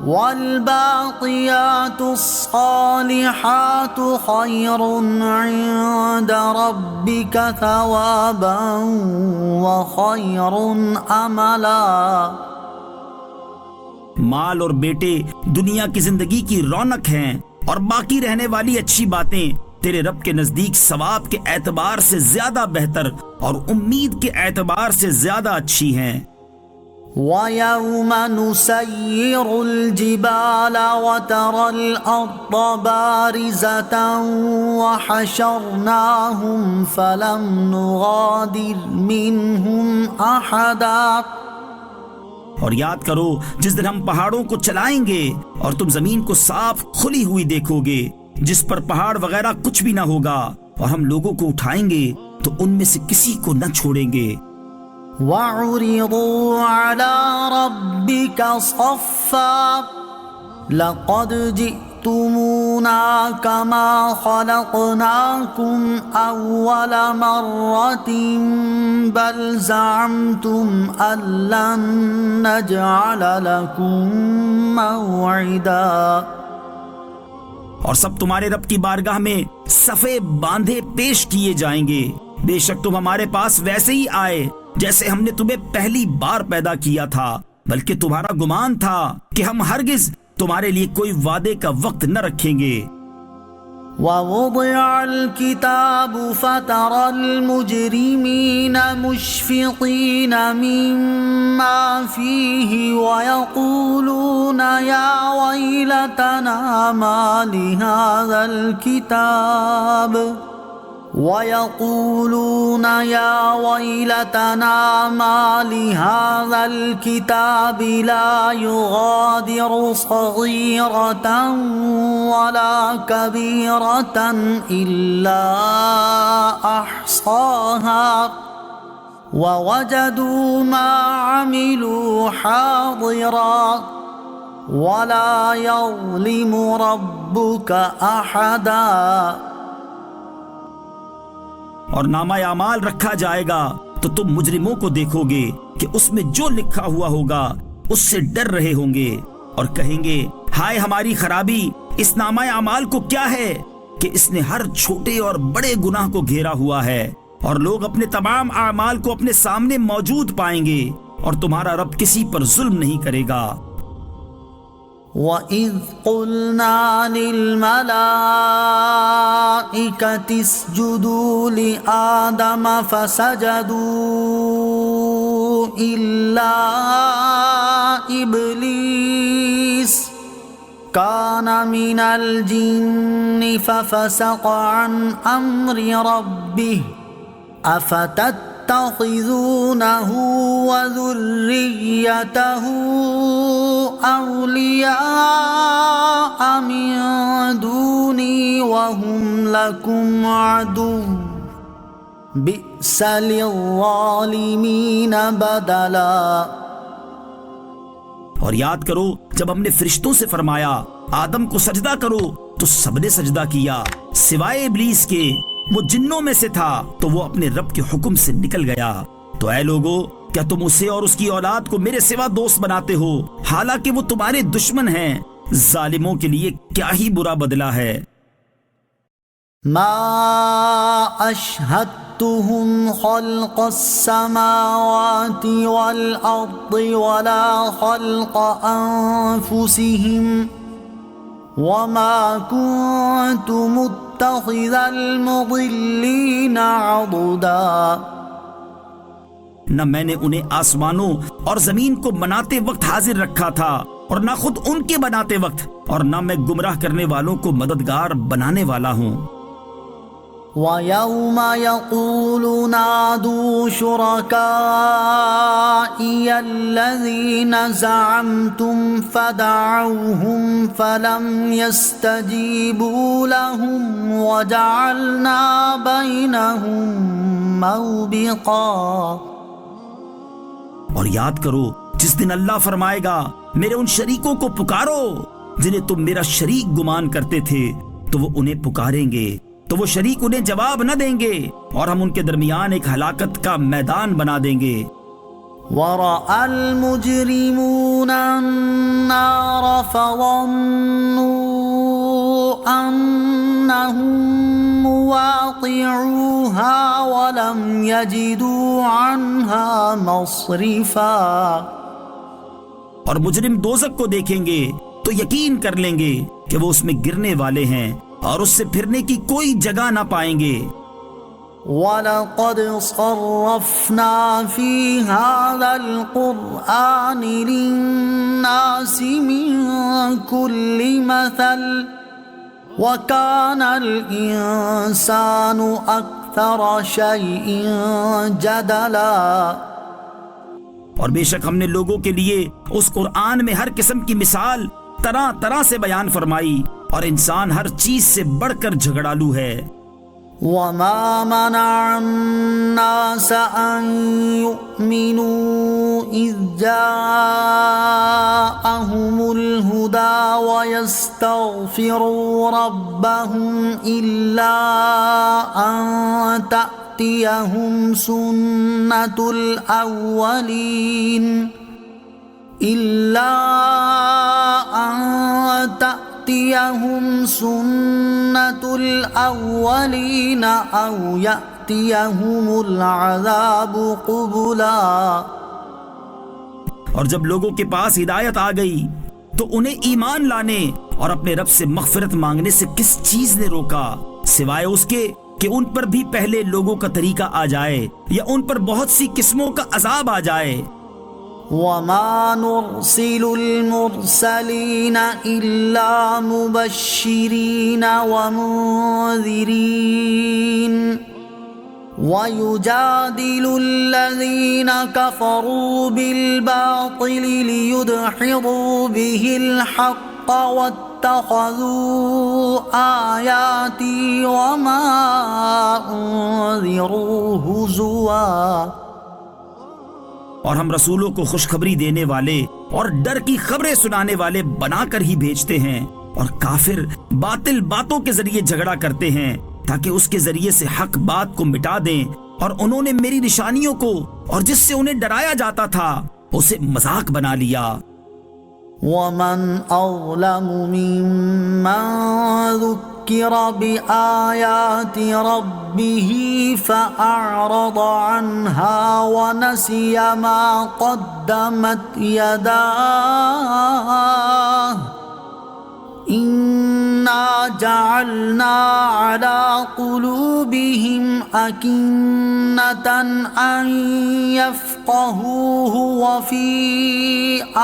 والباقیات الصالحات خیر عند ربک ثوابا وخیر املا.
مال اور بیٹے دنیا کی زندگی کی رونق ہیں، اور باقی رہنے والی اچھی باتیں تیرے رب کے نزدیک ثواب کے اعتبار سے زیادہ بہتر اور امید کے اعتبار سے زیادہ اچھی ہیں.
وَيَوْمَ نُسَيِّرُ الْجِبَالَ وَتَرَى الْأَرْضَ بَارِزَةً وَحَشَرْنَاهُمْ فَلَمْ نُغَادِرْ مِنْهُمْ أَحَدًا.
اور یاد کرو جس دن ہم پہاڑوں کو چلائیں گے اور تم زمین کو صاف کھلی ہوئی دیکھو گے جس پر پہاڑ وغیرہ کچھ بھی نہ ہوگا، اور ہم لوگوں کو اٹھائیں گے تو ان میں سے کسی کو نہ چھوڑیں گے۔
وَعُرِضُوا عَلَى رَبِّكَ صَفًّا لَقَدْ جِئْتُمُونَا كَمَا خَلَقْنَاكُمْ أَوَّلَ مَرَّةٍ بَلْ زَعَمْتُمْ أَن لَّن نَّجْعَلَ لَكُم مَّوْعِدًا۔
اور سب تمہارے رب کی بارگاہ میں صفے باندھے پیش کیے جائیں گے، بے شک تم ہمارے پاس ویسے ہی آئے جیسے ہم نے تمہیں پہلی بار پیدا کیا تھا، بلکہ تمہارا گمان تھا کہ ہم ہرگز تمہارے لیے کوئی وعدے کا وقت نہ رکھیں گے۔
وَوُضِعَ الْكِتَابُ فَتَرَى الْمُجْرِمِينَ مُشْفِقِينَ مِمَّا فِيهِ وَيَقُولُونَ يَا وَيْلَتَنَا مَا لِهَذَا الْكِتَابِ لَا يُغَادِرُ صَغِيرَةً وَلَا كَبِيرَةً إِلَّا أَحْصَاهَا وَوَجَدُوا مَا عَمِلُوا حَاضِرًا وَلَا يَظْلِمُ رَبُّكَ أَحَدًا۔
اور نامہ اعمال رکھا جائے گا تو تم مجرموں کو دیکھو گے کہ اس میں جو لکھا ہوا ہوگا اس سے ڈر رہے ہوں گے اور کہیں گے ہائے ہماری خرابی، اس نامہ اعمال کو کیا ہے کہ اس نے ہر چھوٹے اور بڑے گناہ کو گھیرا ہوا ہے، اور لوگ اپنے تمام اعمال کو اپنے سامنے موجود پائیں گے، اور تمہارا رب کسی پر ظلم نہیں کرے گا۔
وَإِذْ قُلْنَا لِلْمَلَائِكَةِ اسْجُدُوا لِآدَمَ فَسَجَدُوا إِلَّا إِبْلِيسَ كَانَ مِنَ الْجِنِّ فَفَسَقَ عَنْ أَمْرِ رَبِّهِ أَفَتَتَّخِذُونَهُ وَذُرِّيَّتَهُ أَوْلِيَاءَ مِن دُونِي وَهُمْ لَكُمْ عَدُوٌّ بِئْسَ لِلظَّالِمِينَ بَدَلًا۔
اور یاد کرو جب ہم نے فرشتوں سے فرمایا آدم کو سجدہ کرو تو سب نے سجدہ کیا سوائے ابلیس کے، وہ جنوں میں سے تھا تو وہ اپنے رب کے حکم سے نکل گیا۔ تو اے لوگو، کیا تم اسے اور اس کی اولاد کو میرے سوا دوست بناتے ہو حالانکہ وہ تمہارے دشمن ہیں؟ ظالموں کے لیے کیا ہی برا بدلہ ہے۔
ما اشہدتہم خلق السماوات والارض ولا خلق انفسہم وما كنت متخذ المضلین عضدا۔
نہ میں نے انہیں آسمانوں اور زمین کو بناتے وقت حاضر رکھا تھا اور نہ خود ان کے بناتے وقت، اور نہ میں گمراہ کرنے والوں کو مددگار بنانے والا ہوں۔
وَيَوْمَ يَقُولُ نَادُوا شُرَكَائِيَ الَّذِينَ زَعَمْتُمْ فَدَعَوْهُمْ فَلَمْ يَسْتَجِيبُوا لَهُمْ وَجَعَلْنَا بَيْنَهُمْ مَوْبِقًا۔
اور یاد کرو جس دن اللہ فرمائے گا میرے ان شریکوں کو پکارو جنہیں تم میرا شریک گمان کرتے تھے، تو وہ انہیں پکاریں گے تو وہ شریک انہیں جواب نہ دیں گے، اور ہم ان کے درمیان ایک ہلاکت کا میدان بنا دیں گے۔
وَرَأَى الْمُجْرِمُونَ النَّارَ فَظَنُّوا أَنَّهُمْ مُوَاقِعُوهَا وَلَمْ يَجِدُوا عَنْهَا مَصْرِفًا۔
اور مجرم دوزخ کو دیکھیں گے تو یقین کر لیں گے کہ وہ اس میں گرنے والے ہیں اور اس سے پھرنے کی کوئی جگہ نہ پائیں گے۔
وَلَقَدْ صَرَّفْنَا فِي هَذَا الْقُرْآنِ لِلنَّاسِ مِنْ كُلِّ مَثَلٍ وَكَانَ الْإِنسَانُ أَكْثَرَ شَيْءٍ جَدَلًا۔
اور بے شک ہم نے لوگوں کے لیے اس قرآن میں ہر قسم کی مثال طرح طرح سے بیان فرمائی، اور انسان ہر چیز سے بڑھ کر جھگڑالو ہے۔
وما منع الناس أن يؤمنوا إذ جاءهم الهدى ويستغفروا ربهم إلا أن تأتيهم سنة الأولين سنة الأولين أو يأتيهم العذاب قبلا۔
اور جب لوگوں کے پاس ہدایت آ گئی تو انہیں ایمان لانے اور اپنے رب سے مغفرت مانگنے سے کس چیز نے روکا، سوائے اس کے کہ ان پر بھی پہلے لوگوں کا طریقہ آ جائے یا ان پر بہت سی قسموں کا عذاب آ جائے۔
وما نرسل المرسلين إلا مبشرين ومنذرين ويجادل الذين كفروا بالباطل ليدحضوا به الحق واتخذوا آياتي وما أنذروا هزوا۔
اور ہم رسولوں کو خوشخبری دینے والے اور ڈر کی خبریں سنانے والے بنا کر ہی بھیجتے ہیں، اور کافر باطل باتوں کے ذریعے جھگڑا کرتے ہیں تاکہ اس کے ذریعے سے حق بات کو مٹا دیں، اور انہوں نے میری نشانیوں کو اور جس سے انہیں ڈرایا جاتا تھا اسے مذاق بنا لیا۔
ومن أظلم ممن ذكر بآيات ربه فأعرض عنها ونسي ما قدمت يداه إنا جعلنا على قلوبهم أكنة أن يفقهوه وفي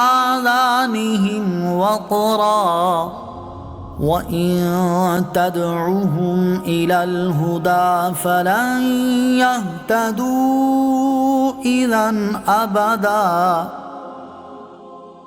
آذانهم وقرا وإن تدعوهم إلى الهدى فلن يهتدوا إذا أبدا۔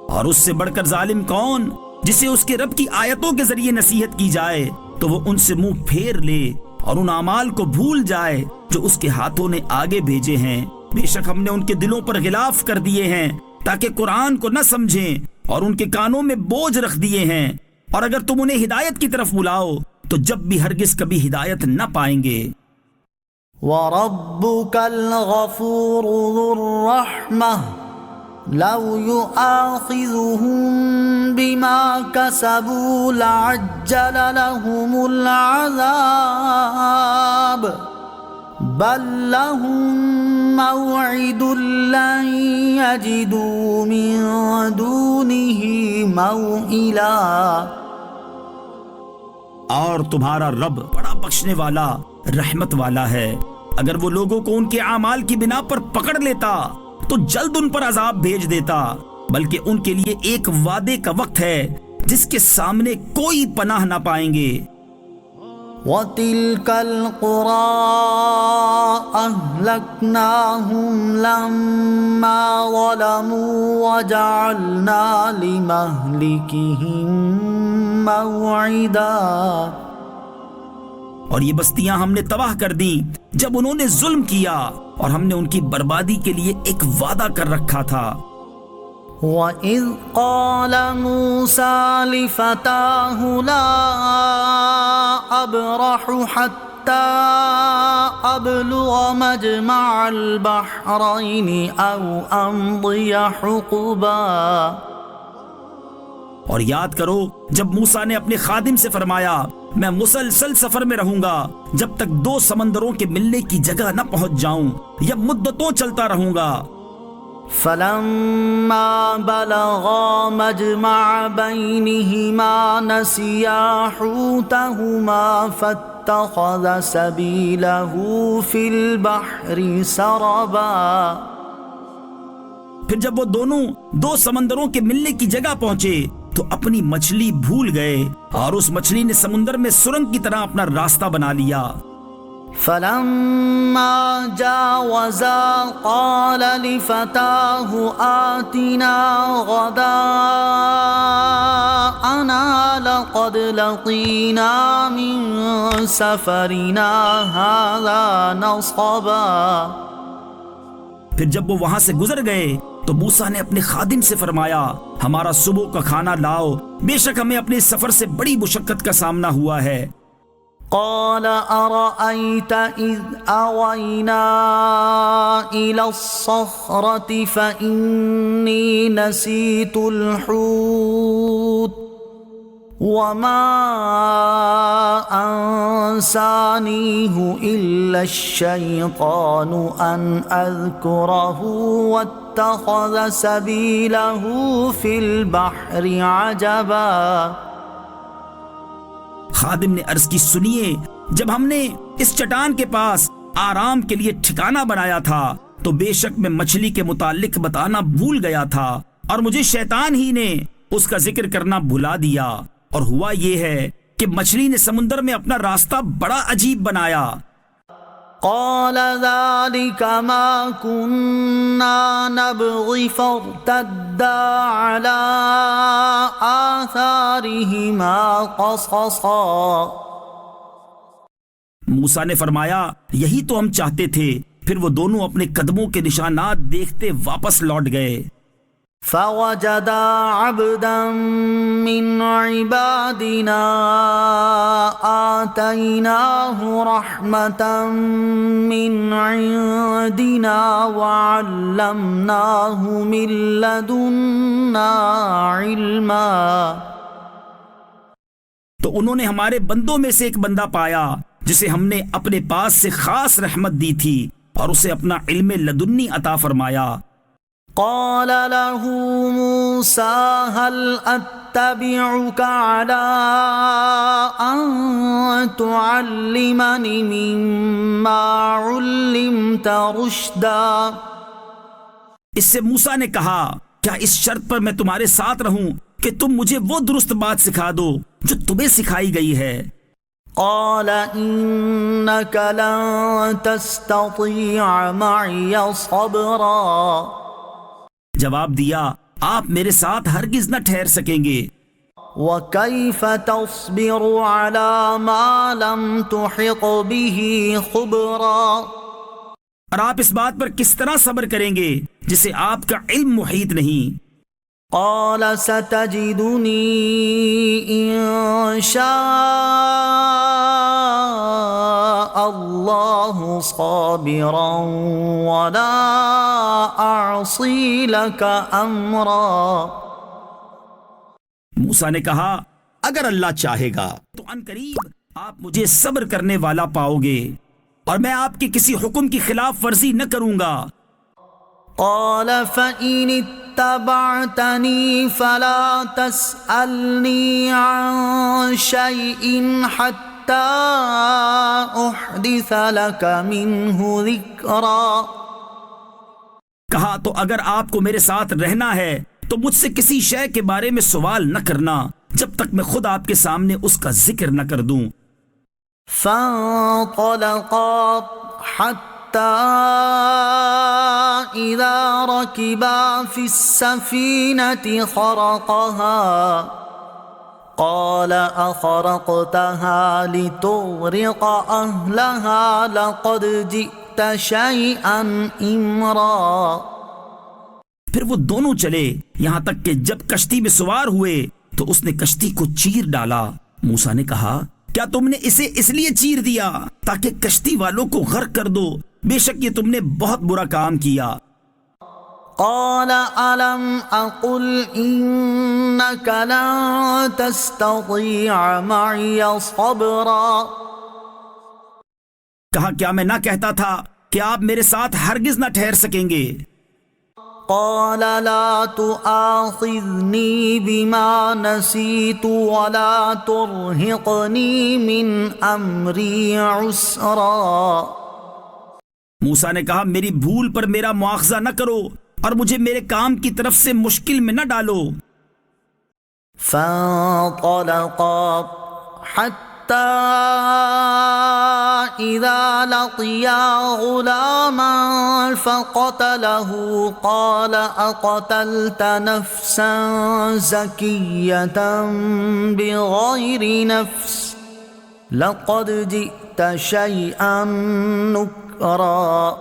اور اس سے بڑھ کر ظالم کون جسے اس کے رب کی آیتوں کے ذریعے نصیحت کی جائے تو وہ ان سے منہ پھیر لے اور ان اعمال کو بھول جائے جو اس کے ہاتھوں نے آگے بھیجے ہیں۔ بے شک ہم نے ان کے دلوں پر غلاف کر دیے ہیں تاکہ قرآن کو نہ سمجھیں، اور ان کے کانوں میں بوجھ رکھ دیے ہیں، اور اگر تم انہیں ہدایت کی طرف بلاؤ تو جب بھی ہرگز کبھی ہدایت نہ پائیں گے۔
وَرَبُّكَ الْغَفُورُ ذُو الرَّحْمَةِ لَوْ يُؤَاخِذُهُم بِمَا كَسَبُوا لَعَجَّلَ لَهُمُ الْعَذَابَ بَل لَّهُم مَّوْعِدٌ لَّن يَجِدُوا مِن دُونِهِ مَوْئِلًا۔
اور تمہارا رب بڑا بخشنے والا رحمت والا ہے، اگر وہ لوگوں کو ان کے اعمال کی بنا پر پکڑ لیتا تو جلد ان پر عذاب بھیج دیتا، بلکہ ان کے لیے ایک وعدے کا وقت ہے جس کے سامنے کوئی پناہ نہ پائیں گے۔
وَتِلْكَ الْقُرَىٰ أَهْلَكْنَاهُمْ لَمَّا ظَلَمُوا وَجَعَلْنَا لِمَهْلِكِهِم مَّوْعِدًا۔
اور یہ بستیاں ہم نے تباہ کر دیں جب انہوں نے ظلم کیا، اور ہم نے ان کی بربادی کے لیے ایک وعدہ کر رکھا تھا۔
وَإِذْ قَالَ مُوسَىٰ لِفَتَاهُ لَا أَبْرَحُ حَتَّىٰ أَبْلُغَ مَجْمَعَ الْبَحْرَيْنِ أَوْ أَمْضِيَ حُقُبًا۔
اور یاد کرو جب موسیٰ نے اپنے خادم سے فرمایا میں مسلسل سفر میں رہوں گا جب تک دو سمندروں کے ملنے کی جگہ نہ پہنچ جاؤں، یا مدتوں چلتا رہوں گا۔
فَلَمَّا بَلَغَا مَجْمَعَ بَيْنِهِمَا نَسِيَا حُوتَهُمَا فَاتَّخَذَ سَبِيلَهُ فِي الْبَحْرِ سَرَبًا۔
پھر جب وہ دونوں دو سمندروں کے ملنے کی جگہ پہنچے تو اپنی مچھلی بھول گئے، اور اس مچھلی نے سمندر میں سرنگ کی طرح اپنا راستہ بنا لیا۔
فلما جاوزا قال لفتاه آتنا غداءنا لقد لقينا من سفرنا هذا نصبا۔
پھر جب وہ وہاں سے گزر گئے تو موسیٰ نے اپنے خادم سے فرمایا ہمارا صبح کا کھانا لاؤ، بے شک ہمیں اپنے سفر سے بڑی مشقت کا سامنا ہوا ہے۔
قال أرأيت إذ أوينا إلى الصخرة فإني نسيت الحوت وما أنسانيه إلا الشيطان أن أذكره واتخذ سبيله في البحر عجبا۔
خادم نے عرض کی سنیے، جب ہم نے اس چٹان کے پاس آرام کے لیے ٹھکانہ بنایا تھا تو بے شک میں مچھلی کے متعلق بتانا بھول گیا تھا اور مجھے شیطان ہی نے اس کا ذکر کرنا بھلا دیا، اور ہوا یہ ہے کہ مچھلی نے سمندر میں اپنا راستہ بڑا عجیب بنایا۔
قال ذلك ما كنا نبغي فارتدا على آثارهما قصصا۔
موسیٰ نے فرمایا یہی تو ہم چاہتے تھے، پھر وہ دونوں اپنے قدموں کے نشانات دیکھتے واپس لوٹ گئے۔
فوجدا عبدا من عبادنا آتيناه رحمة من عندنا وعلمناه من لدنا علما۔
تو انہوں نے ہمارے بندوں میں سے ایک بندہ پایا جسے ہم نے اپنے پاس سے خاص رحمت دی تھی اور اسے اپنا علم لدنی عطا فرمایا۔
قال له موسى هل أتبعك على أن تعلمني مما علمت رشدا۔
اس سے موسیٰ نے کہا کیا اس شرط پر میں تمہارے ساتھ رہوں کہ تم مجھے وہ درست بات سکھا دو جو تمہیں سکھائی گئی ہے۔
قال إنك لن تستطيع معي صبرا۔
جواب دیا آپ میرے ساتھ ہرگز نہ ٹھہر سکیں گے۔
وَكَيْفَ تَصْبِرُ عَلَى مَا لَمْ تُحِطْ بِهِ خُبْرًا۔
اور آپ اس بات پر کس طرح صبر کریں گے جسے آپ کا علم محیط نہیں۔
قال ستجدني إن شاء الله صابرا ولا أعصي لك أمرا۔
موسیٰ نے کہا اگر اللہ چاہے گا تو ان قریب آپ مجھے صبر کرنے والا پاؤ گے اور میں آپ کے کسی حکم کی خلاف ورزی نہ کروں گا۔
قال فإن اتبعتني فلا تسألني عن شيء حتى أحدث لك منه ذكرا۔
کہا تو اگر آپ کو میرے ساتھ رہنا ہے تو مجھ سے کسی شے کے بارے میں سوال نہ کرنا جب تک میں خود آپ کے سامنے اس کا ذکر نہ کر دوں۔
فانطلقا حتى إذا ركبا في السفينة خرقها قال أخرقتها لتغرق أهلها لقد جئت شيئا إمرا۔
پھر وہ دونوں چلے یہاں تک کہ جب کشتی میں سوار ہوئے تو اس نے کشتی کو چیر ڈالا۔ موسیٰ نے کہا کیا تم نے اسے اس لیے چیر دیا تاکہ کشتی والوں کو غرق کر دو؟ بے شک یہ تم نے بہت برا کام کیا۔
قال ألم أقل إنك لن تستطيع معي صبرا۔
کہا کیا میں نہ کہتا تھا کہ آپ میرے ساتھ ہرگز نہ ٹھہر سکیں گے؟
قال لا تؤاخذني بما نسيت ولا ترهقني من أمري عسرا۔
موسیٰ نے کہا میری بھول پر میرا مواخذہ نہ کرو اور مجھے میرے کام کی طرف سے مشکل میں نہ ڈالو۔
فانطلقا حتى إذا لقيا غلاما فقتله قال أقتلت نفسا زكية بغير نفس لقد جئت شيئا نكرا.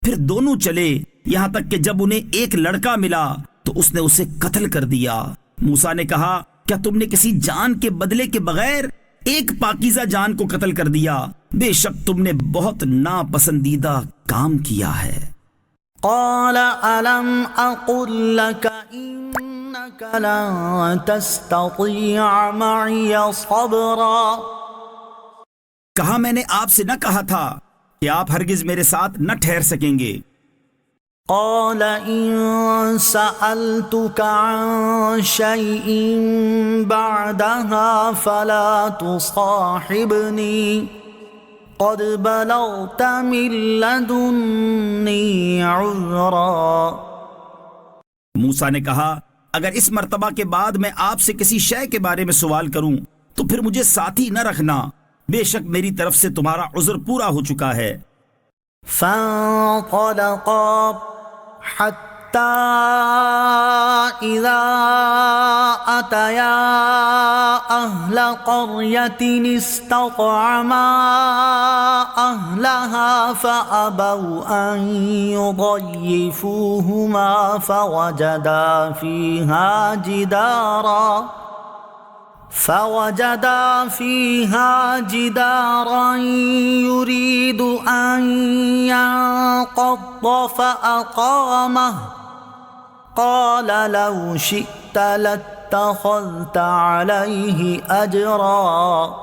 پھر دونوں چلے یہاں تک کہ جب انہیں ایک لڑکا ملا تو اس نے اسے قتل کر دیا. موسیٰ نے کہا کیا تم نے کسی جان کے بدلے کے بغیر ایک پاکیزہ جان کو قتل کر دیا؟ بے شک تم نے بہت ناپسندیدہ کام کیا ہے.
قال ألم أقل لك إنك لن تستطيع معي صبرا.
کہا میں نے آپ سے نہ کہا تھا کہ آپ ہرگز میرے ساتھ نہ ٹھہر سکیں گے.
قال إن سألتك عن شيء بعدها فلا تصاحبني قد بلغت من لدني عذرا.
موسیٰ نے کہا اگر اس مرتبہ کے بعد میں آپ سے کسی شے کے بارے میں سوال کروں تو پھر مجھے ساتھی نہ رکھنا، بے شک میری طرف سے تمہارا عذر پورا ہو چکا ہے.
فانطلقا حتى إذا أتيا أهل قرية استطعما أهلها فأبوا أن يضيفوهما فوجدا فيها جدارا يريد أن ينقض فأقامه قال لو شئت لاتخذت عليه أجرا.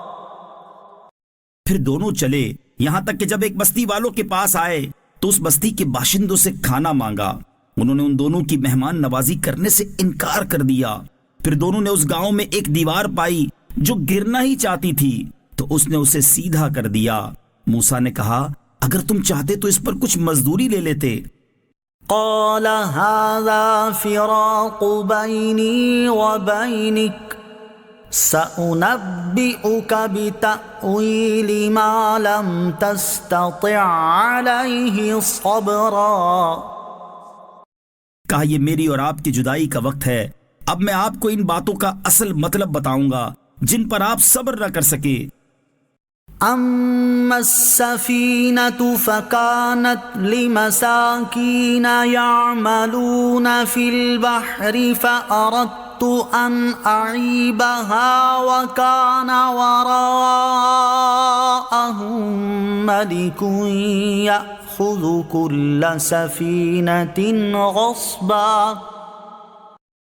پھر دونوں چلے یہاں تک کہ جب ایک بستی والوں کے پاس آئے تو اس بستی کے باشندوں سے کھانا مانگا. انہوں نے ان دونوں کی مہمان نوازی کرنے سے انکار کر دیا. پھر دونوں نے اس گاؤں میں ایک دیوار پائی جو گرنا ہی چاہتی تھی تو اس نے اسے سیدھا کر دیا. موسیٰ نے کہا اگر تم چاہتے تو اس پر کچھ مزدوری لے لیتے.
قال هذا فراق بيني وبينك سأنبئك بتأويل ما لم تستطع عليه صبرا.
کہا یہ میری اور آپ کی جدائی کا وقت ہے، اب میں آپ کو ان باتوں کا اصل مطلب بتاؤں گا جن پر آپ صبر نہ کر سکے.
أما السفينة فكانت لمساكين يعملون في البحر فأردت أن أعيبها وكان وراءهم ملك يأخذ كل سفينة غصبا.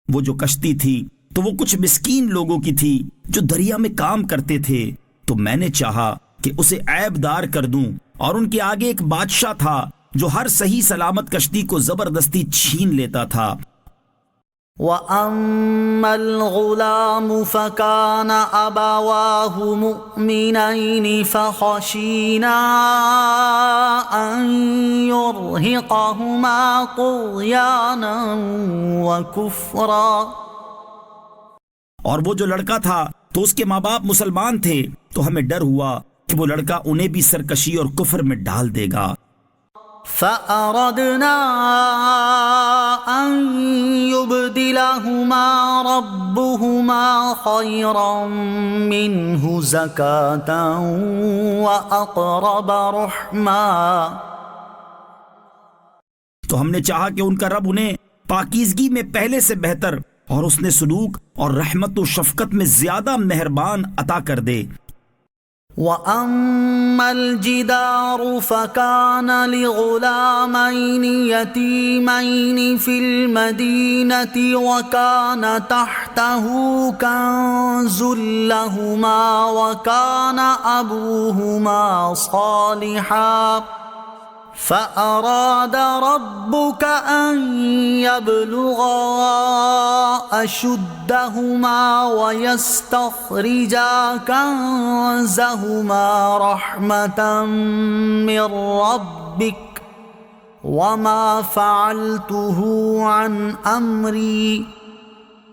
وہ جو کشتی تھی تو وہ کچھ مسکین لوگوں کی تھی جو دریا میں کام کرتے تھے، تو میں نے چاہا کہ اسے عیب دار کر دوں، اور ان کے آگے ایک بادشاہ تھا جو ہر صحیح سلامت کشتی کو زبردستی چھین لیتا تھا.
وَأَمَّا الْغُلَامُ فَكَانَ أَبَوَاهُ مُؤْمِنَيْنِ فَخَشِينَا أَن يُرْهِقَهُمَا طُغْيَانًا وَكُفْرًا.
اور وہ جو لڑکا تھا تو اس کے ماں باپ مسلمان تھے، تو ہمیں ڈر ہوا کہ وہ لڑکا انہیں بھی سرکشی اور کفر میں ڈال دے گا.
فَأَرَدْنَا أَن يُبْدِلَهُمَا رَبُّهُمَا خَيْرًا مِّنْهُ زَكَاةً وَأَقْرَبَ رُحْمًا.
تو ہم نے چاہا کہ ان کا رب انہیں پاکیزگی میں پہلے سے بہتر اور اس نے سلوک اور رحمت و شفقت میں زیادہ مہربان عطا کر دے.
وَأَمَّا الْجِدَارُ فَكَانَ لِغُلَامَيْنِ يَتِيمَيْنِ فِي الْمَدِينَةِ وَكَانَ تَحْتَهُ كَنْزٌ لَهُمَا وَكَانَ أَبُوهُمَا صَالِحًا فَأَرَادَ رَبُّكَ أَن يَبْلُغَا أَشُدَّهُمَا وَيَسْتَخْرِجَا كَنزَهُمَا رَحْمَةً مِّن رَّبِّكَ وَمَا فَعَلْتُهُ عَنْ أَمْرِي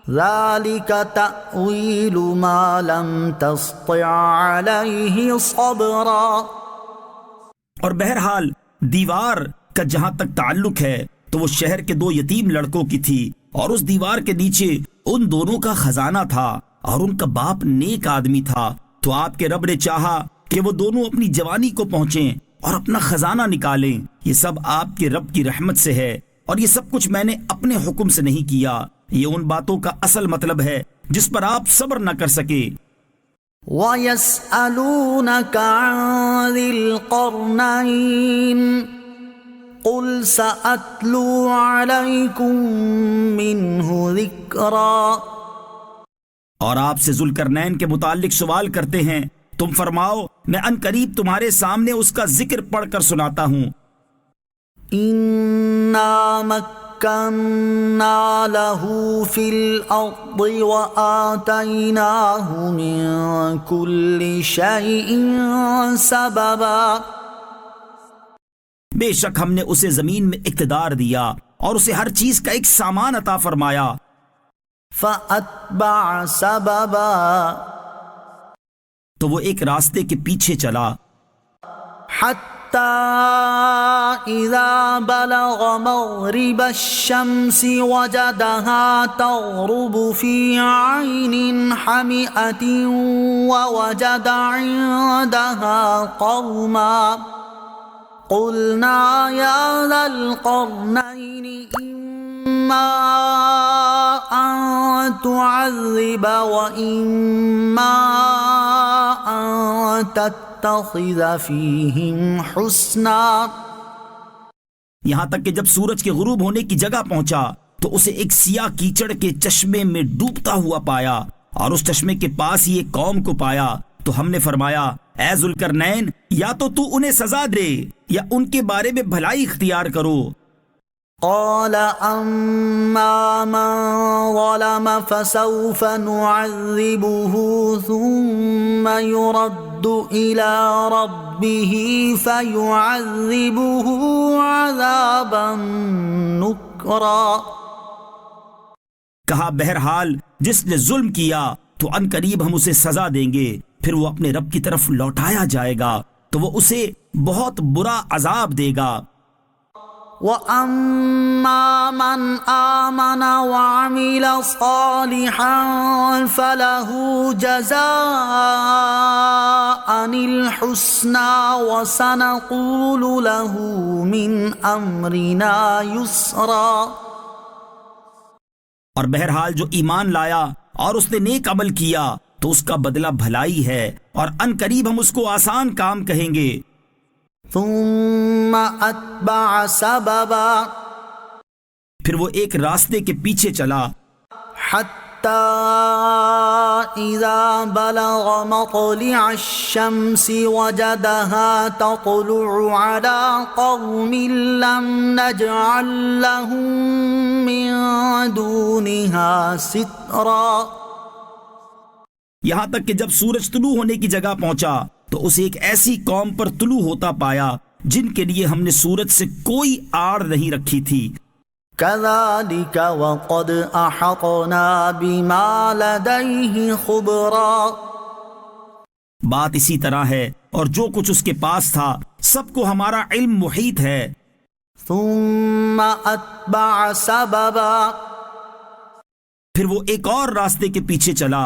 ذلك تأويل ما لم تسطع عليه صبرا۔
اور بہرحال دیوار کا جہاں تک تعلق ہے تو وہ شہر کے 2 یتیم لڑکوں کی تھی، اور اس دیوار کے نیچے ان دونوں کا خزانہ تھا، اور ان کا باپ نیک آدمی تھا۔ تو آپ کے رب نے چاہا کہ وہ دونوں اپنی جوانی کو پہنچیں اور اپنا خزانہ نکالیں۔ یہ سب آپ کے رب کی رحمت سے ہے، اور یہ سب کچھ میں نے اپنے حکم سے نہیں کیا۔ یہ ان باتوں کا اصل مطلب ہے جس پر آپ صبر نہ کر سکے۔
وَيَسْأَلُونَكَ عَنِ ذِي الْقَرْنَيْنِ قُلْ سَأَتْلُو عَلَيْكُمْ مِنْهُ ذِكْرًا۔
اور آپ سے ذوالقرنین کے متعلق سوال کرتے ہیں، تم فرماؤ میں ان قریب تمہارے سامنے اس کا ذکر پڑھ کر سناتا ہوں۔
إِنَّا مَكَّنَّا لَهُ فِي الْأَرْضِ وَآتَيْنَاهُ مِن كُلِّ شَيْءٍ سَبَبًا۔
بے شک ہم نے اسے زمین میں اقتدار دیا اور اسے ہر چیز کا ایک سامان عطا فرمایا۔
فَأَتْبَعَ سَبَبًا،
تو وہ ایک راستے کے پیچھے چلا،
حَتَّى إِذَا بَلَغَ مَغْرِبَ الشَّمْسِ وَجَدَهَا تَغْرُبُ فِي عَيْنٍ حَمِئَةٍ وَوَجَدَ عِندَهَا قَوْمًا قُلْنَا يَا ذَا الْقَرْنَيْنِ إِمَّا أَن تُعَذِّبَ وَإِمَّا أَن تَتَّخِذَ فِيهِمْ حُسْنًا۔
یہاں تک کہ جب سورج کے غروب ہونے کی جگہ پہنچا تو اسے ایک سیاہ کیچڑ کے چشمے میں ڈوبتا ہوا پایا، اور اس چشمے کے پاس ہی ایک قوم کو پایا۔ تو ہم نے فرمایا، اے ذوالقرنین، یا تو انہیں سزا دے یا ان کے بارے میں بھلائی اختیار کرو۔
قال أما من ظلم فسوف نعذبه ثم يرد إلى ربه فيعذبه عذابا نكرا۔
کہا بہرحال جس نے ظلم کیا تو ان قریب ہم اسے سزا دیں گے، پھر وہ اپنے رب کی طرف لوٹایا جائے گا تو وہ اسے بہت برا عذاب دے گا۔
وَأَمَّا مَنْ آمَنَ وَعَمِلَ صَالِحًا فَلَهُ جَزَاءً الْحُسْنَى وَسَنَقُولُ لَهُ مِنْ أَمْرِنَا يُسْرًا۔
اور بہرحال جو ایمان لایا اور اس نے نیک عمل کیا تو اس کا بدلہ بھلائی ہے، اور ان قریب ہم اس کو آسان کام کہیں گے۔
ثم اتبع سببا،
پھر وہ ایک راستے کے پیچھے چلا،
حتی اذا بلغ مطلع الشمس وجدها تطلع على قوم لم نجعل لهم من دونها سترا۔
یہاں تک کہ جب سورج طلوع ہونے کی جگہ پہنچا تو اسے ایک ایسی قوم پر طلوع ہوتا پایا جن کے لیے ہم نے سورج سے کوئی آڑ نہیں رکھی تھی۔
كذلك وقد احطنا بما لديه خبرا،
بات اسی طرح ہے، اور جو کچھ اس کے پاس تھا سب کو ہمارا علم محیط ہے۔
ثم اتبع سببا،
پھر وہ ایک اور راستے کے پیچھے چلا،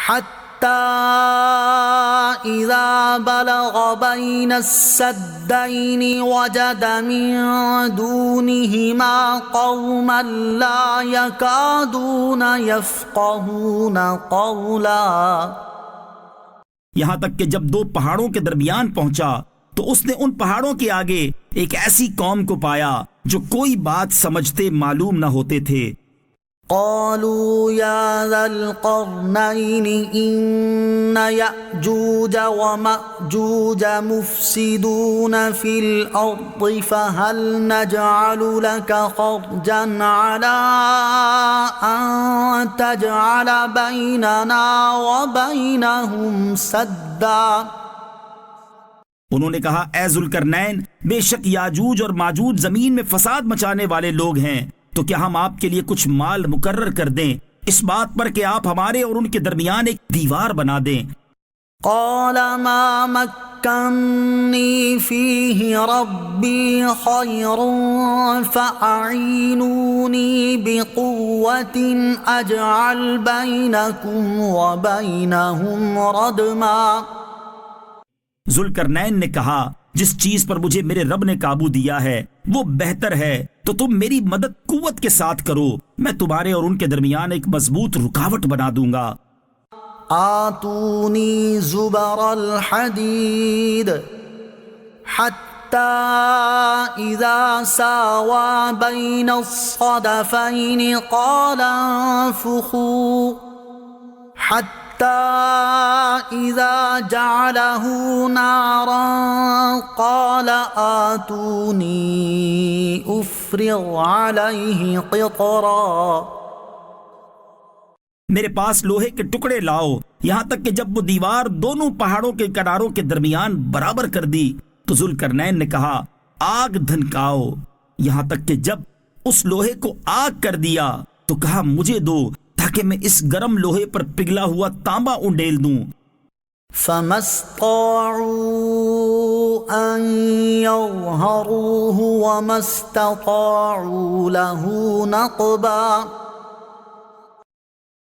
حتى إذا بلغ بين السدين وجد من دونهما قوما لا يكادون يفقهون قولا۔
یہاں تک کہ جب 2 پہاڑوں کے درمیان پہنچا تو اس نے ان پہاڑوں کے آگے ایک ایسی قوم کو پایا جو کوئی بات سمجھتے معلوم نہ ہوتے تھے۔
قالوا يا ذا القرنين إن يأجوج ومأجوج مفسدون في الأرض فهل نجعل لك خرجا على أن تجعل بيننا وبينهم سدا۔
انہوں نے کہا، اے ذوالقرنین، بے شک یاجوج اور ماجوج زمین میں فساد مچانے والے لوگ ہیں، تو کیا ہم آپ کے لیے کچھ مال مقرر کر دیں اس بات پر کہ آپ ہمارے اور ان کے درمیان ایک دیوار بنا دیں۔
قال ما مكنني فيه ربي خير فأعينوني بقوة أجعل بينكم وبينهم ردما۔
ذوالقرنین نے کہا جس چیز پر مجھے میرے رب نے قابو دیا ہے وہ بہتر ہے، تو تم میری مدد قوت کے ساتھ کرو، میں تمہارے اور ان کے درمیان ایک مضبوط رکاوٹ بنا دوں گا۔
آتوني زبر الحديد حتى إذا ساوى بين الصدفين قال انفخوا حتى إذا جعله نارا قال آتوني أفرغ عليه قطرا۔
میرے پاس لوہے کے ٹکڑے لاؤ، یہاں تک کہ جب وہ دیوار دونوں پہاڑوں کے کناروں کے درمیان برابر کر دی تو ذوالقرنین نے کہا آگ دھنکاؤ، یہاں تک کہ جب اس لوہے کو آگ کر دیا تو کہا مجھے دو تاکہ میں اس گرم لوہے پر پگھلا ہوا تانبا انڈیل دوں۔
فما استطاعوا أن يظهروه وما استطاعوا له نقبا۔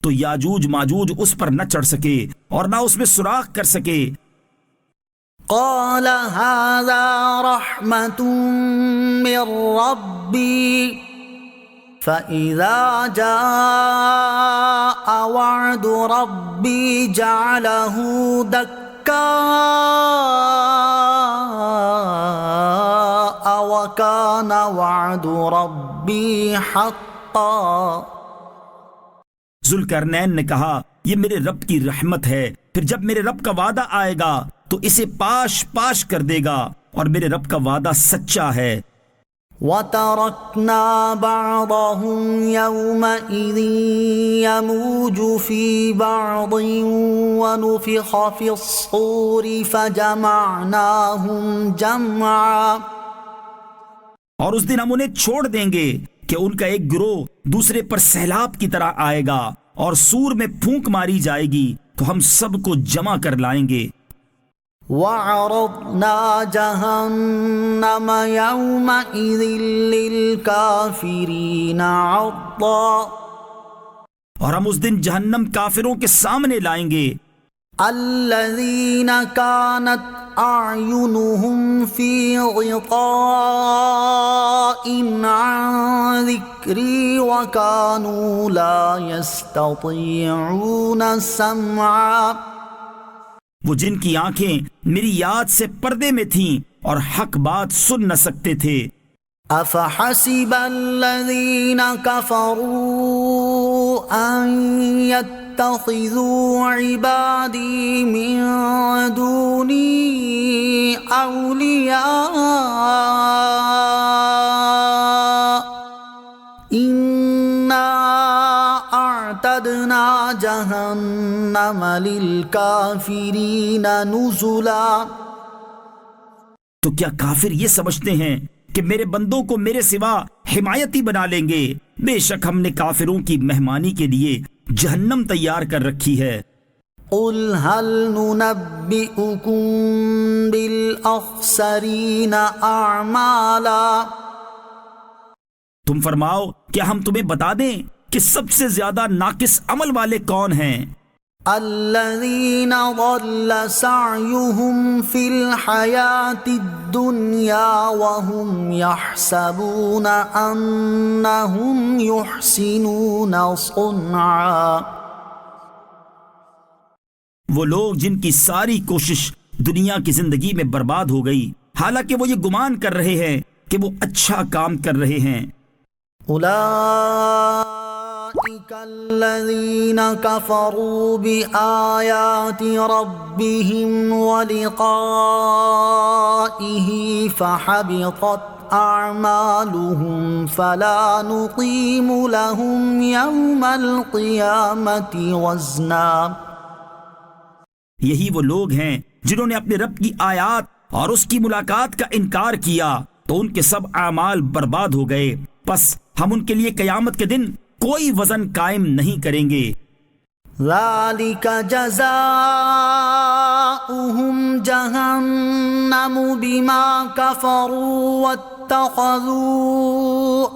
تو یاجوج ماجوج اس پر نہ چڑھ سکے اور نہ اس میں سوراخ کر سکے۔
قال هذا رحمة من ربي فإذا جاء وعد ربي جعله دكاء وكان وعد ربي حقا۔
ذوالقرنین نے کہا یہ میرے رب کی رحمت ہے، پھر جب میرے رب کا وعدہ آئے گا تو اسے پاش پاش کر دے گا، اور میرے رب کا وعدہ سچا ہے۔
وَتَرَكْنَا بَعْضَهُمْ يَوْمَئِذٍ يَمُوجُ فِي بَعْضٍ وَنُفِخَ فِي الصُّورِ فَجَمَعْنَاهُمْ جَمْعًا۔
اور اس دن ہم انہیں چھوڑ دیں گے کہ ان کا ایک گروہ دوسرے پر سیلاب کی طرح آئے گا، اور سور میں پھونک ماری جائے گی تو ہم سب کو جمع کر لائیں گے۔
وَعَرَضْنَا جَهَنَّمَ يَوْمَئِذٍ لِّلْكَافِرِينَ عَرْضًا۔
اور ہم اس دن جہنم کافروں کے سامنے لائیں گے۔
الَّذِينَ كَانَتْ أَعْيُنُهُمْ فِي غِطَاءٍ عَن ذِكْرِي وَكَانُوا لَا يَسْتَطِيعُونَ سَمْعًا۔
وہ جن کی آنکھیں میری یاد سے پردے میں تھیں اور حق بات سن نہ سکتے تھے۔
أَفَحَسِبَ الَّذِينَ كَفَرُوا أَن يَتَّخِذُوا عِبَادِي مِن دُونِي أَوْلِيَاءَ إِنَّا أَعْتَدْنَا جَهَنَّمَ لِلْكَافِرِينَ نُزُلًا۔
تو کیا کافر یہ سمجھتے ہیں کہ میرے بندوں کو میرے سوا حمایتی بنا لیں گے؟ بے شک ہم نے کافروں کی مہمانی کے لیے جہنم تیار کر رکھی ہے۔
قُلْ هَلْ نُنَبِّئُكُم بِالْأَخْسَرِينَ أَعْمَالًا۔
تم فرماؤ کیا ہم تمہیں بتا دیں کہ سب سے زیادہ ناقص عمل والے کون ہیں؟
الذين ضل سعيهم في الحياة الدنيا وهم يحسبون أنهم يحسنون صنعا۔
وہ لوگ جن کی ساری کوشش دنیا کی زندگی میں برباد ہو گئی، حالانکہ وہ یہ گمان کر رہے ہیں کہ وہ اچھا کام کر رہے ہیں۔
أولئك الذين كفروا بآيات ربهم ولقائه فحبطت أعمالهم فلا نقيم لهم يوم القيامة وزنا۔
یہی وہ لوگ ہیں جنہوں نے اپنے رب کی آیات اور اس کی ملاقات کا انکار کیا تو ان کے سب اعمال برباد ہو گئے، پس ہم ان کے لیے قیامت کے دن کوئی وزن قائم نہیں کریں گے۔
ذلك جزاؤهم جہنم بما كفروا واتخذوا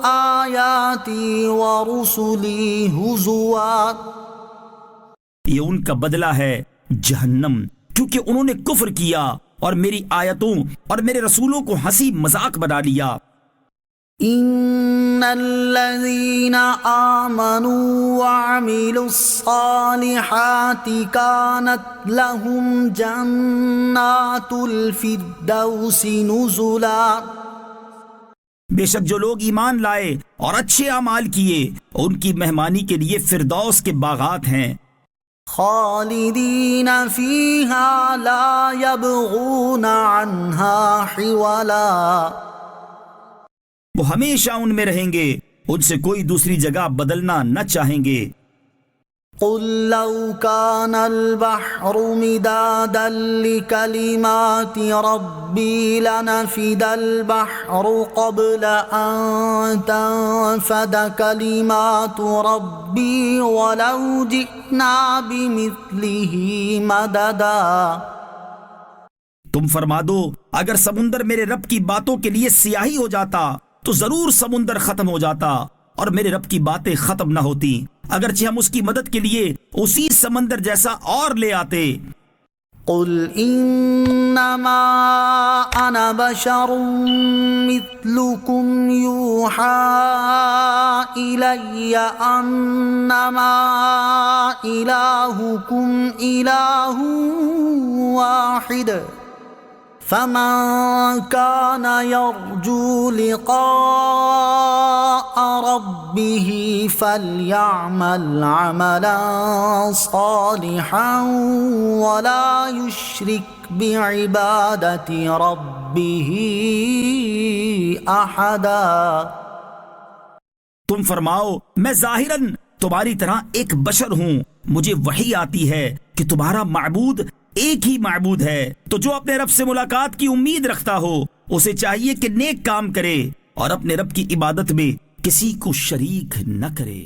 آیاتی ورسلی ہزوا۔
یہ ان کا بدلہ ہے جہنم، کیونکہ انہوں نے کفر کیا اور میری آیتوں اور میرے رسولوں کو ہنسی مذاق بنا لیا۔
ان الذين آمنوا وعملوا الصالحات كانت لهم جنات الفردوس نزلا۔
بے شک جو لوگ ایمان لائے اور اچھے اعمال کیے ان کی مہمانی کے لیے فردوس کے باغات ہیں،
خالدین فیہا لا یبغون عنہا حولا۔
وہ ہمیشہ ان میں رہیں گے، ان سے کوئی دوسری جگہ بدلنا نہ چاہیں گے۔
قل لو كان البحر مدادا لكلمات ربي لنفد البحر قبل أن تنفد كلمات ربي ولو جئنا بمثله مددا۔
تم فرما دو اگر سمندر میرے رب کی باتوں کے لیے سیاہی ہو جاتا تو ضرور سمندر ختم ہو جاتا اور میرے رب کی باتیں ختم نہ ہوتی، اگرچہ ہم اس کی مدد کے لیے اسی سمندر جیسا اور لے آتے۔
قل انما انا بشر مثلكم يوحى الي انما الهكم اله واحد فمن كان يرجو لقاء ربه فليعمل عملا صالحا ولا يشرك بعبادة ربه أحدا۔
تم فرماؤ میں ظاہراً تمہاری طرح ایک بشر ہوں، مجھے وحی آتی ہے کہ تمہارا معبود ایک ہی معبود ہے، تو جو اپنے رب سے ملاقات کی امید رکھتا ہو اسے چاہیے کہ نیک کام کرے اور اپنے رب کی عبادت میں کسی کو شریک نہ کرے۔